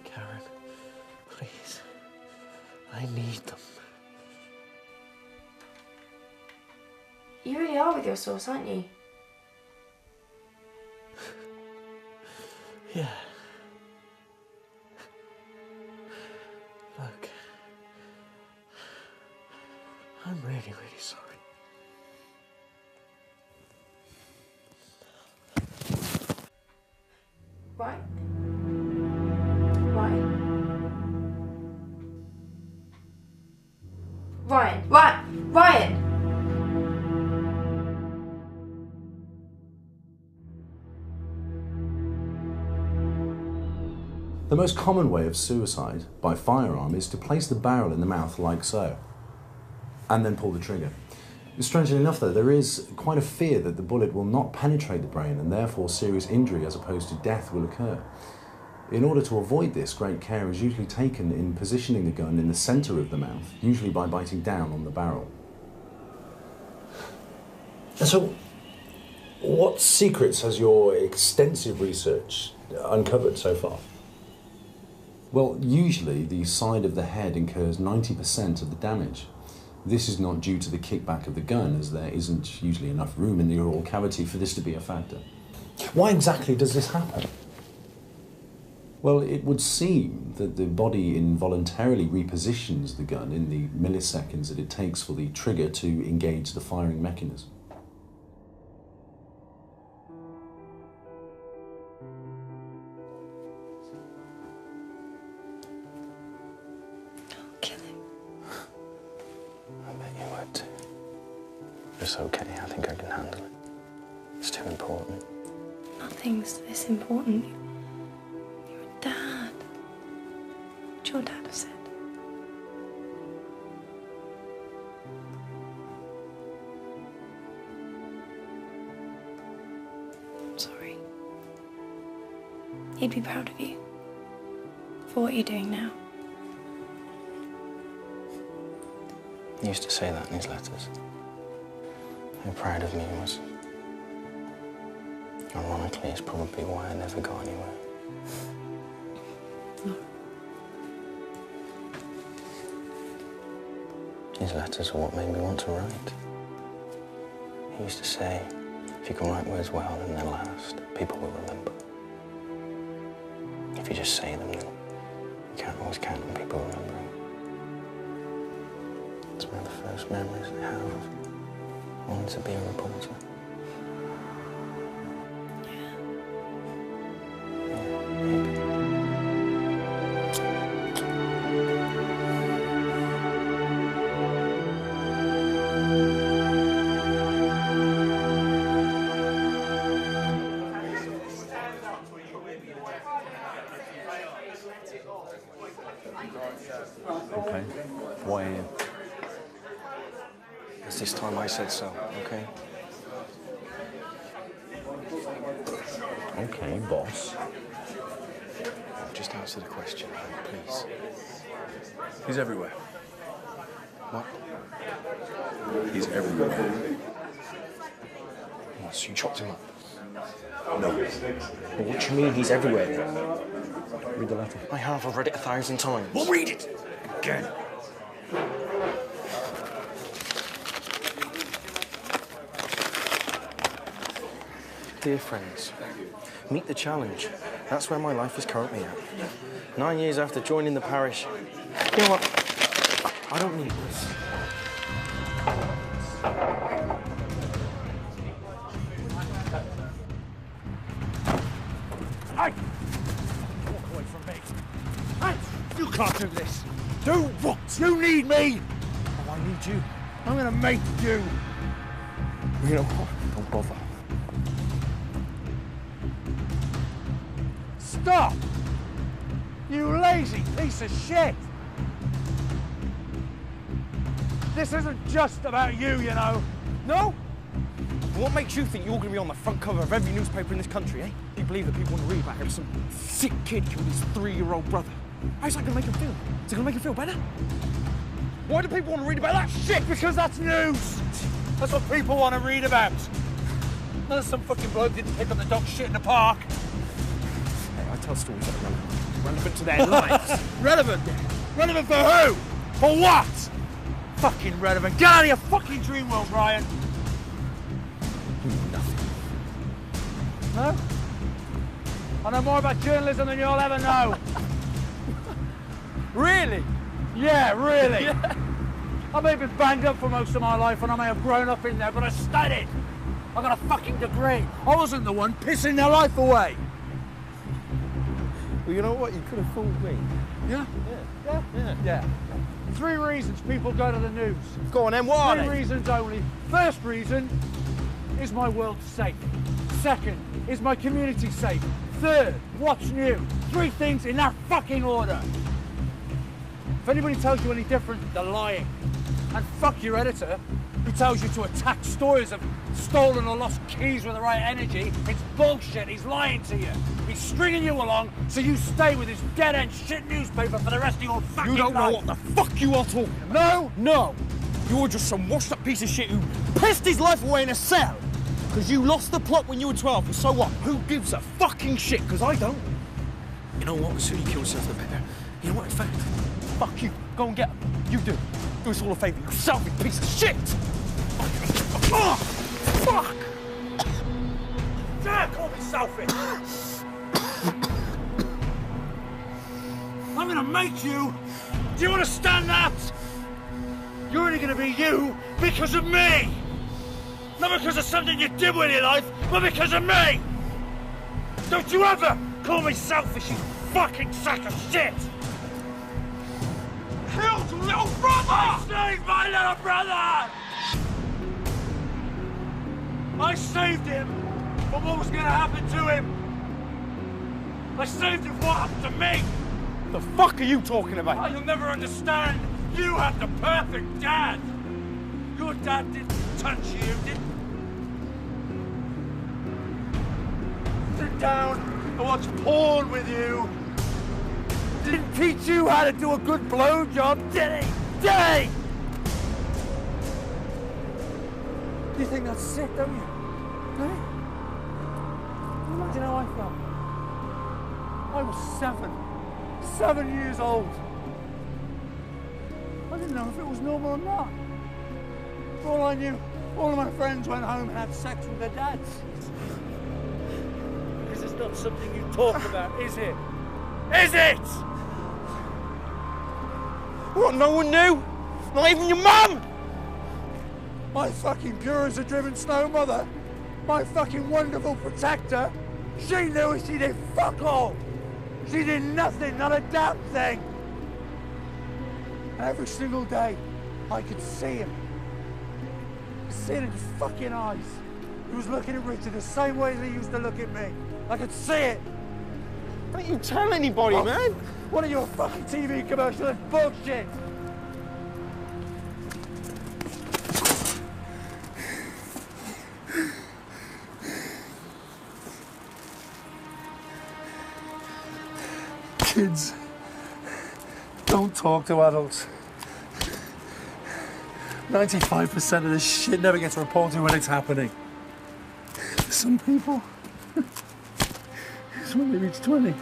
Karen, please. I need them. You really are with your sauce, aren't you? Yeah. Look. I'm really, really sorry. Right? Ryan! The most common way of suicide by firearm is to place the barrel in the mouth like so, and then pull the trigger. Strangely enough though, there is quite a fear that the bullet will not penetrate the brain and therefore serious injury as opposed to death will occur. In order to avoid this, great care is usually taken in positioning the gun in the centre of the mouth, usually by biting down on the barrel. So, what secrets has your extensive research uncovered so far? Well, usually the side of the head incurs 90% of the damage. This is not due to the kickback of the gun, as there isn't usually enough room in the oral cavity for this to be a factor. Why exactly does this happen? Well, it would seem that the body involuntarily repositions the gun in the milliseconds that it takes for the trigger to engage the firing mechanism. It's okay, I think I can handle it. It's too important. Nothing's this important. You're a dad. What your dad have said. I'm sorry. He'd be proud of you for what you're doing now. He used to say that in his letters. How proud of me he was. Ironically, it's probably why I never got anywhere. His letters are what made me want to write. He used to say, if you can write words well, then they'll last. People will remember. If you just say them, then you can't always count on people remembering. It's one of the first memories I have of wanting to be a reporter. this time I said so, okay? Okay, boss. Just answer the question, please. He's everywhere. What? He's everywhere. Oh, so you chopped him up? No. Well, what do you mean he's everywhere then? Read the letter. I have. I've read it 1,000 times. Well, read it! Again. Dear friends, meet the challenge. That's where my life is currently at. 9 years after joining the parish. You know what? I don't need this. Hey! Walk away from me. Hey! You can't do this. Do what? You need me. Oh, I need you. I'm gonna make you. You know what? Don't bother. Stop! You lazy piece of shit! This isn't just about you, you know. No? What makes you think you're going to be on the front cover of every newspaper in this country, eh? You believe that people want to read about how some sick kid killed his 3-year-old brother. How's that going to make him feel? Is it going to make him feel better? Why do people want to read about that shit? Because that's news! That's what people want to read about. Not some fucking bloke didn't pick up the dog shit in the park. Hey, I tell stories that are relevant. Relevant to their lives. Relevant? Relevant for who? For what? Fucking relevant. Get out of your fucking dream world, Ryan. You know nothing. No? I know more about journalism than you'll ever know. Really? Yeah, really. Yeah. I may have been banged up for most of my life and I may have grown up in there, but I studied. I got a fucking degree. I wasn't the one pissing their life away. Well, you know what? You could have fooled me. Yeah? Yeah. 3 reasons people go to the news. Go on then, what are they? 3 reasons only. First reason, is my world safe? Second, is my community safe? Third, what's new? 3 things in that fucking order. If anybody tells you any different, they're lying. And fuck your editor, who tells you to attack stories of stolen or lost keys with the right energy. It's bullshit. He's lying to you. He's stringing you along so you stay with his dead-end shit newspaper for the rest of your fucking life. You don't know what the fuck you are talking about. No. You're just some washed-up piece of shit who pissed his life away in a cell because you lost the plot when you were 12. And so what? Who gives a fucking shit? Because I don't. You know what? The sooner you kill yourself, the better. You know what? In fact, fuck you. Go and get him. You do. Do us all a favour, you selfish piece of shit! Oh, fuck! Dare call me selfish! I'm gonna make you! Do you understand that? You're only gonna be you because of me! Not because of something you did with your life, but because of me! Don't you ever call me selfish, you fucking sack of shit! Killed your little brother! I saved my little brother! I saved him from what was going to happen to him. I saved him from what happened to me. The fuck are you talking about? Oh, you'll never understand. You had the perfect dad. Your dad didn't touch you, didn't sit down and watch porn with you. Didn't teach you how to do a good blowjob, did he? Did he? You think that's sick, don't you? Hey? Imagine how I felt. I was 7 years old. I didn't know if it was normal or not. For all I knew, all of my friends went home and had sex with their dads. Because it's not something you talk about, is it? Is it? What, no one knew? Not even your mum? My fucking pure as a driven snow mother, my fucking wonderful protector, she knew and she did fuck all. She did nothing, not a damn thing. And every single day, I could see him. I could see it in his fucking eyes. He was looking at Richard the same way as he used to look at me. I could see it. Don't you tell anybody, man. What are your fucking TV commercials? That's bullshit. Kids don't talk to adults. 95% of this shit never gets reported when it's happening. Some people, it's when they reach 20,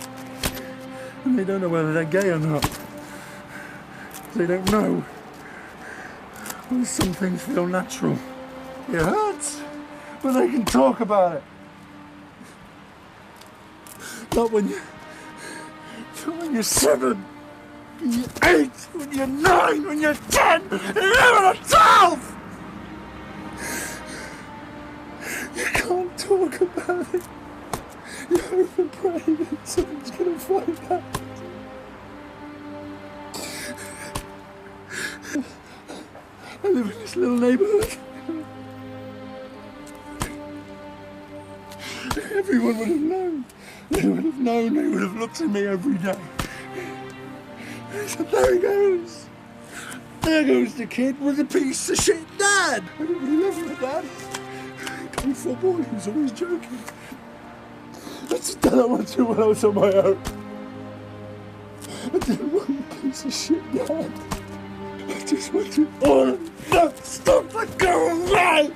and they don't know whether they're gay or not. They don't know. Well, some things feel natural. It hurts, but they can talk about it. Not when you're 7, when you're 8, when you're 9, when you're 10, 11 or 12! You can't talk about it. You hope and pray that someone's gonna find out. I live in this little neighborhood. Everyone would have known. They would have known. They would have looked at me every day. They said, there he goes. There goes the kid with a piece of shit dad. Everybody loves my dad. He played football. He was always joking. I just done what I do when I was on my own. I didn't want a piece of shit dad. I just wanted all of that stuff to go away.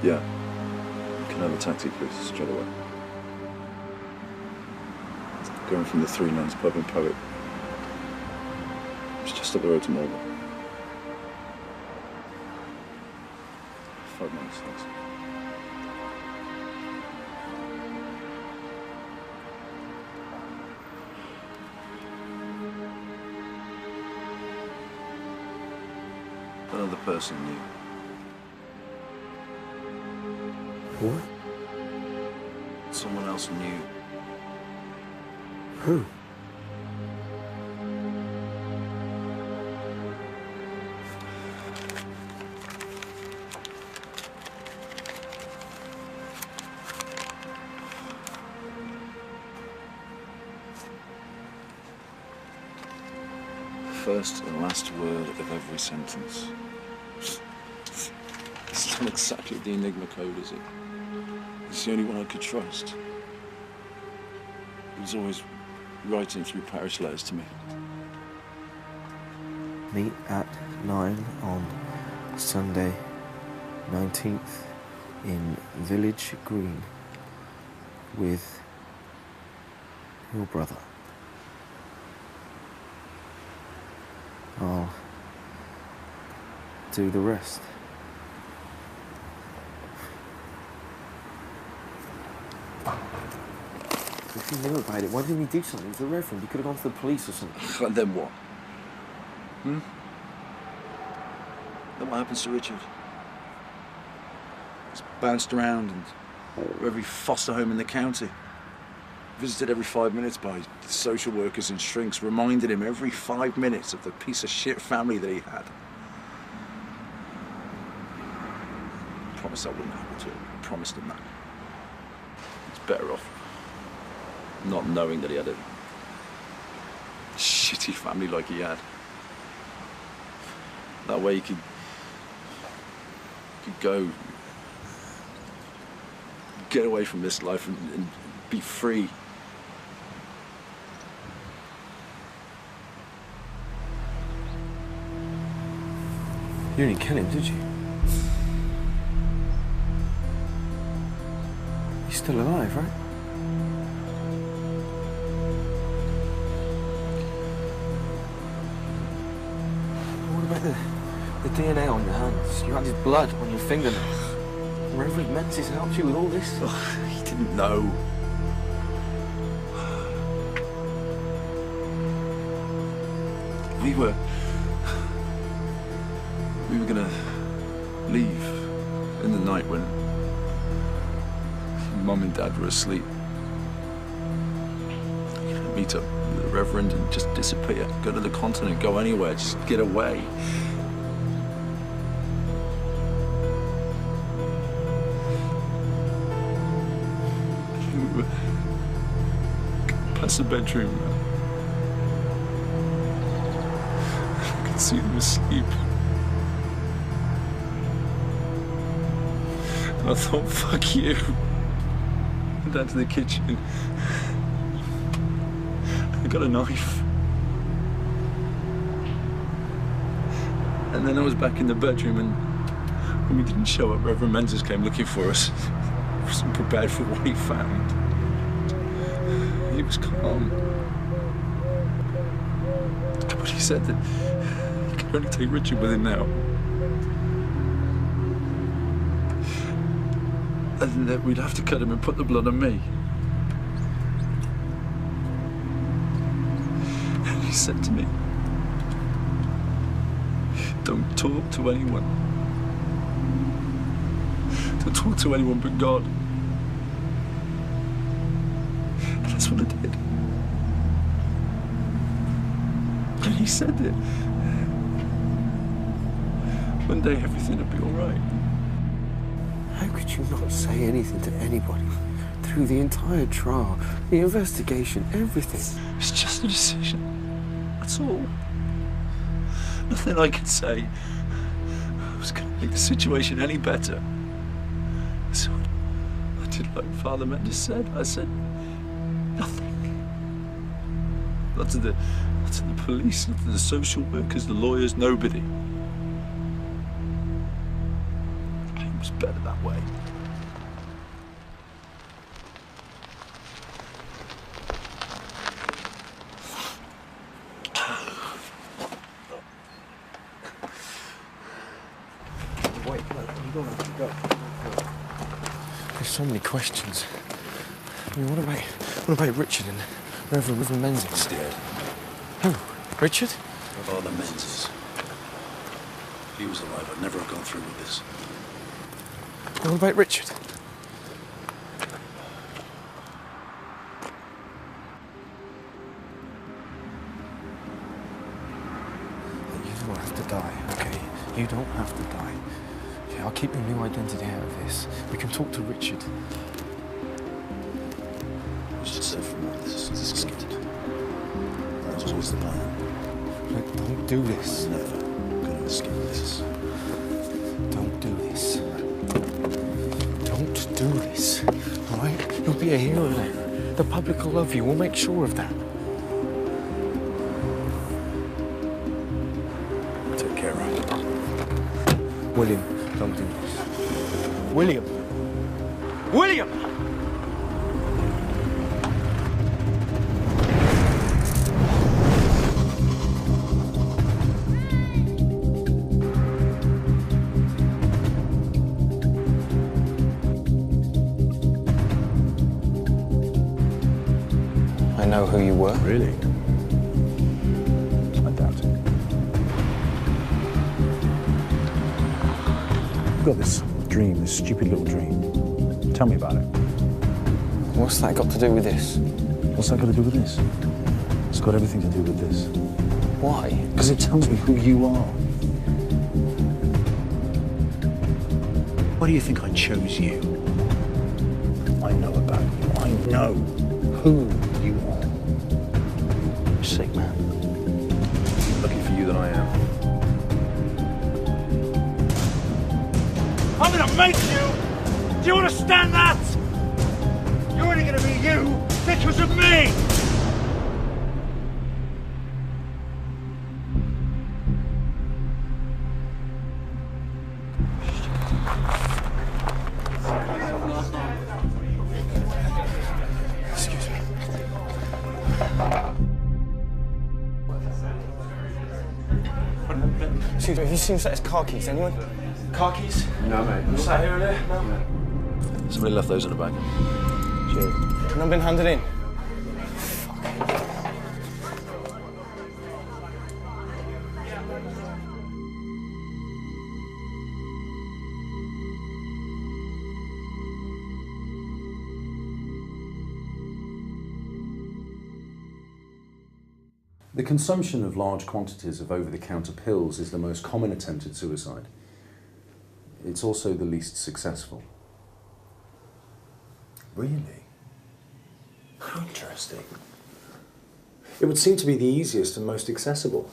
Yeah. Can I have a taxi, please, straight away? Going from the Three Nuns pub in Poet. It's just up the road to Marlborough. 5 minutes, thanks. Another person knew. What? Someone else knew. Who? First and last word of every sentence. It's not exactly the Enigma code, is it? It's the only one I could trust. He was always writing through parish letters to me. Meet at 9 on Sunday, 19th in Village Green with your brother. I'll do the rest. If you knew about it, why didn't you do something? It's the Reverend. You could have gone to the police or something. And then what? Then what happens to Richard? He's bounced around and every foster home in the county. Visited every 5 minutes by social workers and shrinks, reminded him every 5 minutes of the piece of shit family that he had. I promised that wouldn't happen to him. I promised him that. He's better off not knowing that he had a shitty family like he had. That way he could go, get away from this life and be free. You didn't kill him, did you? He's still alive, right? DNA on your hands. You had his blood on your fingernails. Reverend Menzies helped you with all this? Oh, he didn't know. We were gonna leave in the night when Mum and Dad were asleep. Meet up with the Reverend and just disappear. Go to the continent, go anywhere, just get away. We were past the bedroom. I could see them asleep. And I thought, fuck you. Went down to the kitchen. I got a knife. And then I was back in the bedroom, and when we didn't show up, Reverend Menzies came looking for us. I wasn't prepared for what he found. He was calm. But he said that he could only take Richard with him now. And that we'd have to cut him and put the blood on me. And he said to me, don't talk to anyone. Don't talk to anyone but God. And that's what I did. And he said that one day everything would be all right. How could you not say anything to anybody? Through the entire trial, the investigation, everything. It's just a decision. That's all. Nothing I could say was going to make the situation any better. So I did like Father Mendes said. I said nothing. Not to the police, not to the social workers, the lawyers, nobody. It was better that way. Wait, go. There's so many questions. I mean, what about Richard and Reverend Menzies? He's dead. Who? Richard? Father Menzies. If he was alive, I'd never have gone through with this. And what about Richard? You don't have to die, okay? You don't have to die. Okay, I'll keep your new identity out of this. We can talk to Richard. I was just said from all this escaped. That was always the plan. Look, don't do this. I'm never going to escape this. Don't do this. Don't do this, all right? You'll be a hero now. The public will love you. We'll make sure of that. Take care of it. William, don't do this. William! William! I know who you were. Really? I doubt it. I've got this dream, this stupid little dream. Tell me about it. What's that got to do with this? What's that got to do with this? It's got everything to do with this. Why? Because it tells me who you are. Why do you think I chose you? I know about you. I know who you are. Sick man. Lucky for you that I am. I'm gonna make you! Do you understand that? You're only gonna be you because of me! Excuse me. Excuse me, have you seen Seth's car keys, anyone? Car keys? No, mate. You sat here earlier? No. Somebody left those in the bag. Cheers. None been handed in? The consumption of large quantities of over-the-counter pills is the most common attempted suicide. It's also the least successful. Really? How interesting. It would seem to be the easiest and most accessible.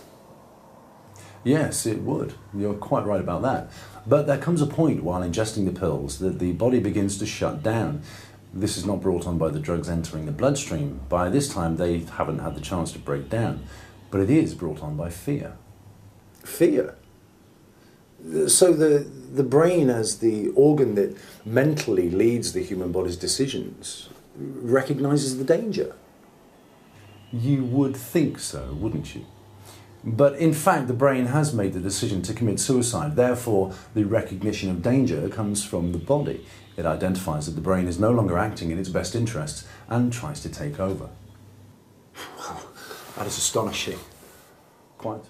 Yes, it would. You're quite right about that. But there comes a point while ingesting the pills that the body begins to shut down. This is not brought on by the drugs entering the bloodstream. By this time, they haven't had the chance to break down. But it is brought on by fear. Fear? So the brain, as the organ that mentally leads the human body's decisions, recognizes the danger? You would think so, wouldn't you? But in fact, the brain has made the decision to commit suicide. Therefore, the recognition of danger comes from the body. It identifies that the brain is no longer acting in its best interests and tries to take over. Wow, that is astonishing. Quite.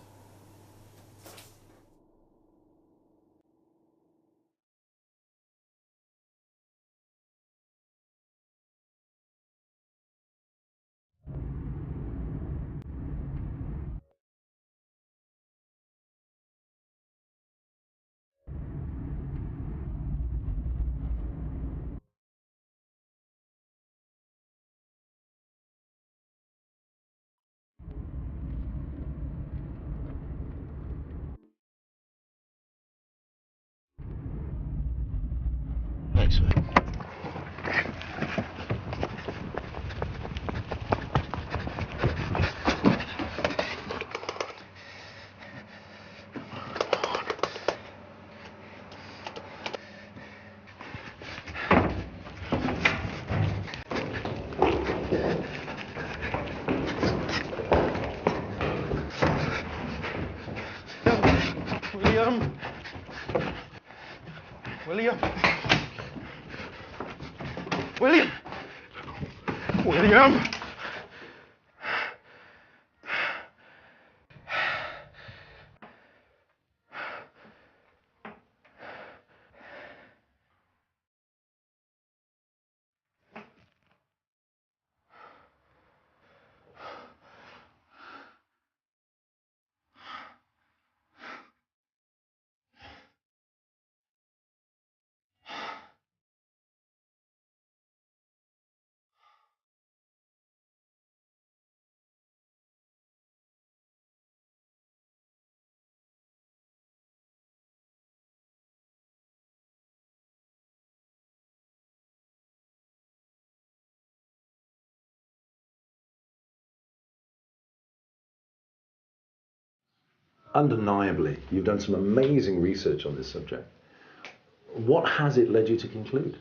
Thanks, mate. William? William? William? William? Undeniably, you've done some amazing research on this subject. What has it led you to conclude?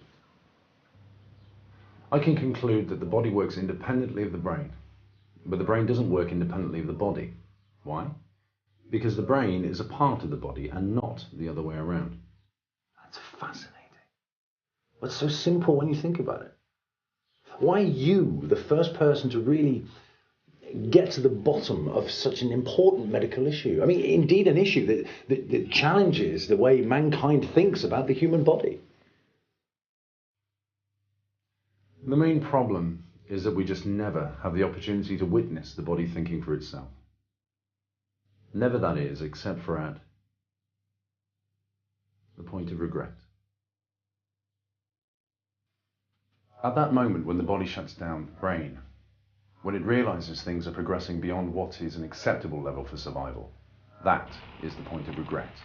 I can conclude that the body works independently of the brain, but the brain doesn't work independently of the body. Why? Because the brain is a part of the body and not the other way around. That's fascinating. But it's so simple when you think about it. Why are you the first person to really get to the bottom of such an important medical issue? I mean, indeed an issue that challenges the way mankind thinks about the human body. The main problem is that we just never have the opportunity to witness the body thinking for itself. Never, that is, except for at the point of regret. At that moment when the body shuts down the brain, when it realizes things are progressing beyond what is an acceptable level for survival, that is the point of regret.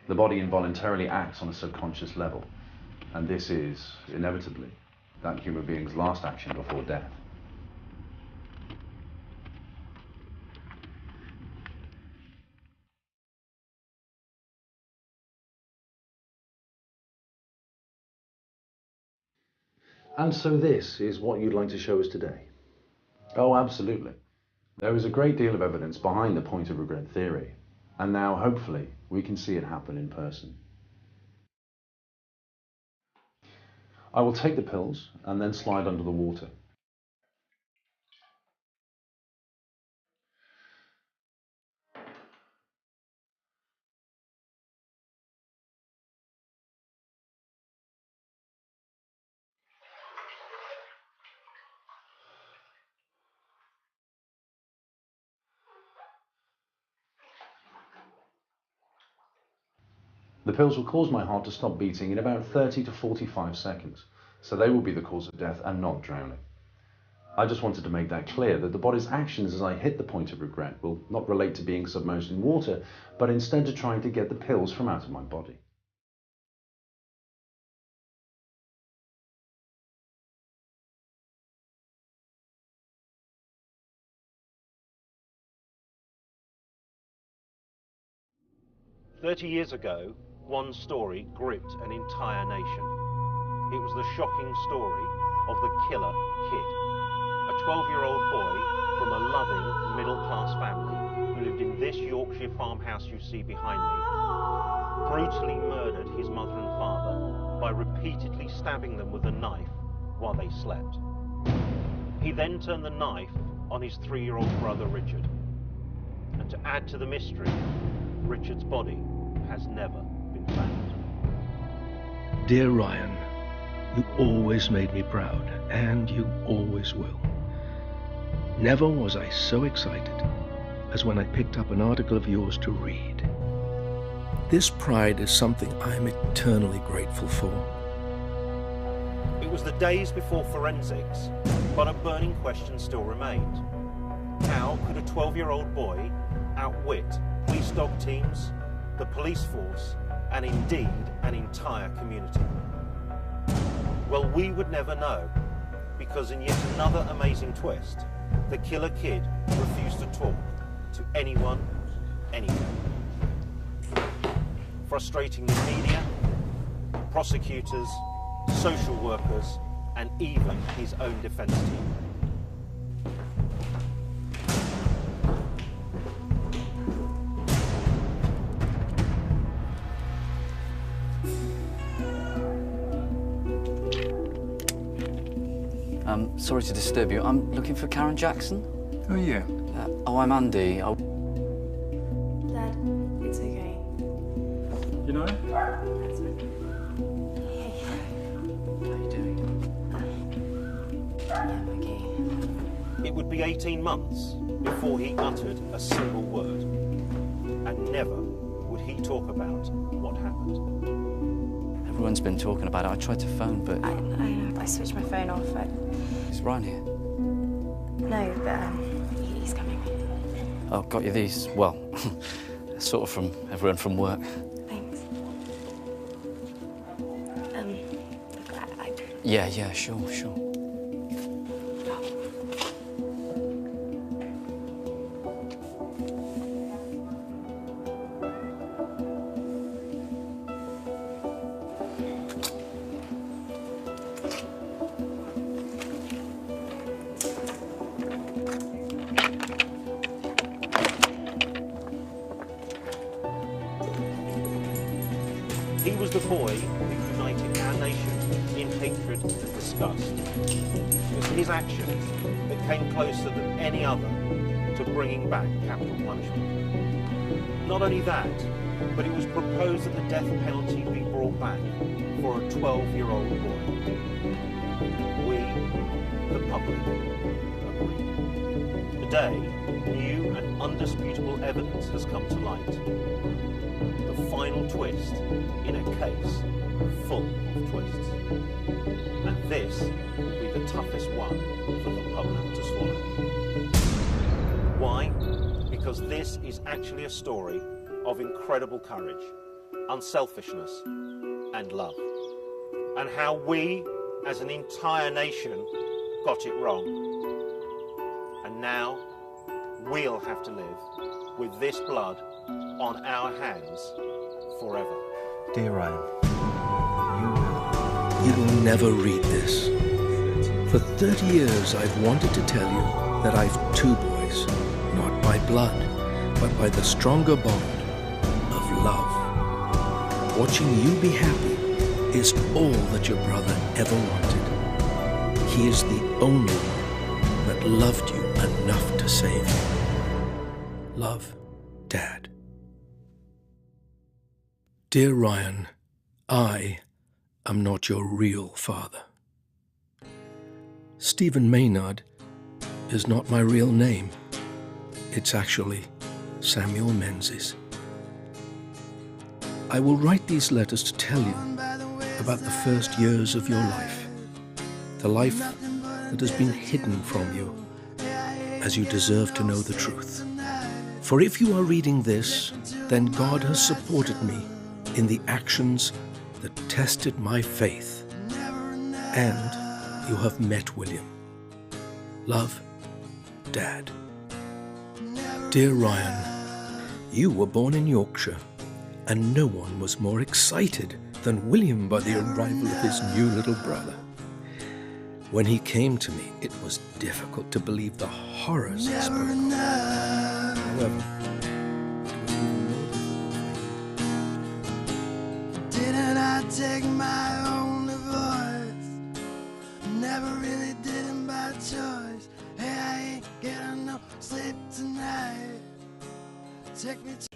The body involuntarily acts on a subconscious level, and this is, inevitably, that human being's last action before death. And so this is what you'd like to show us today? Oh, absolutely. There is a great deal of evidence behind the point of regret theory. And now, hopefully, we can see it happen in person. I will take the pills and then slide under the water. The pills will cause my heart to stop beating in about 30 to 45 seconds, so they will be the cause of death and not drowning. I just wanted to make that clear, that the body's actions as I hit the point of regret will not relate to being submerged in water, but instead to trying to get the pills from out of my body. Years ago, one story gripped an entire nation. It was the shocking story of the killer kid. A 12-year-old boy from a loving, middle-class family who lived in this Yorkshire farmhouse you see behind me, brutally murdered his mother and father by repeatedly stabbing them with a knife while they slept. He then turned the knife on his 3-year-old brother Richard. And to add to the mystery, Richard's body has never been found. Dear Ryan, you always made me proud, and you always will. Never was I so excited as when I picked up an article of yours to read. This pride is something I am eternally grateful for. It was the days before forensics, but a burning question still remained. How could a 12-year-old boy outwit police dog teams, the police force, and indeed an entire community? Well, we would never know, because in yet another amazing twist, the killer kid refused to talk to anyone, anywhere. Frustrating the media, prosecutors, social workers, and even his own defense team. Sorry to disturb you. I'm looking for Karen Jackson. Oh, yeah. I'm Andy. Dad, it's okay. You know? That's okay. Hey. How are you doing? Yeah, I'm okay. It would be 18 months before he uttered a single word. And never would he talk about what happened. Everyone's been talking about it. I tried to phone, but... I switched my phone off. Is Ryan here? No, but he's coming. Oh, got you these. Well, sort of from everyone from work. Thanks. Yeah, sure. He was the boy who united our nation in hatred and disgust. It was his actions that came closer than any other to bringing back capital punishment. Not only that, but it was proposed that the death penalty be brought back for a 12-year-old boy. We, the public, agree. Today, new and undisputable evidence has come to light. The final twist in a case full of twists. And this will be the toughest one for the public to swallow. Why? Because this is actually a story of incredible courage, unselfishness, and love. And how we, as an entire nation, got it wrong. And now, we'll have to live with this blood on our hands forever. Dear Ryan, You will never read this. For 30 years I've wanted to tell you that I've two boys, not by blood, but by the stronger bond watching you be happy is all that your brother ever wanted. He is the only one that loved you enough to save you. Love, Dad. Dear Ryan, I am not your real father. Stephen Maynard is not my real name. It's actually Samuel Menzies. I will write these letters to tell you about the first years of your life, the life that has been hidden from you, as you deserve to know the truth. For if you are reading this, then God has supported me in the actions that tested my faith, and you have met William. Love, Dad. Dear Ryan, you were born in Yorkshire, and no one was more excited than William by the arrival of his new little brother. When he came to me, it was difficult to believe the horrors he spoke of. However, Didn't I take my own divorce? Never really did it by choice. Hey, I ain't getting no sleep tonight. Take me to...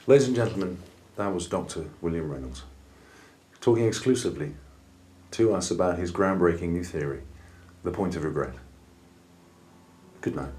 Ladies and gentlemen, that was Dr. William Reynolds, talking exclusively to us about his groundbreaking new theory, the point of regret. Good night.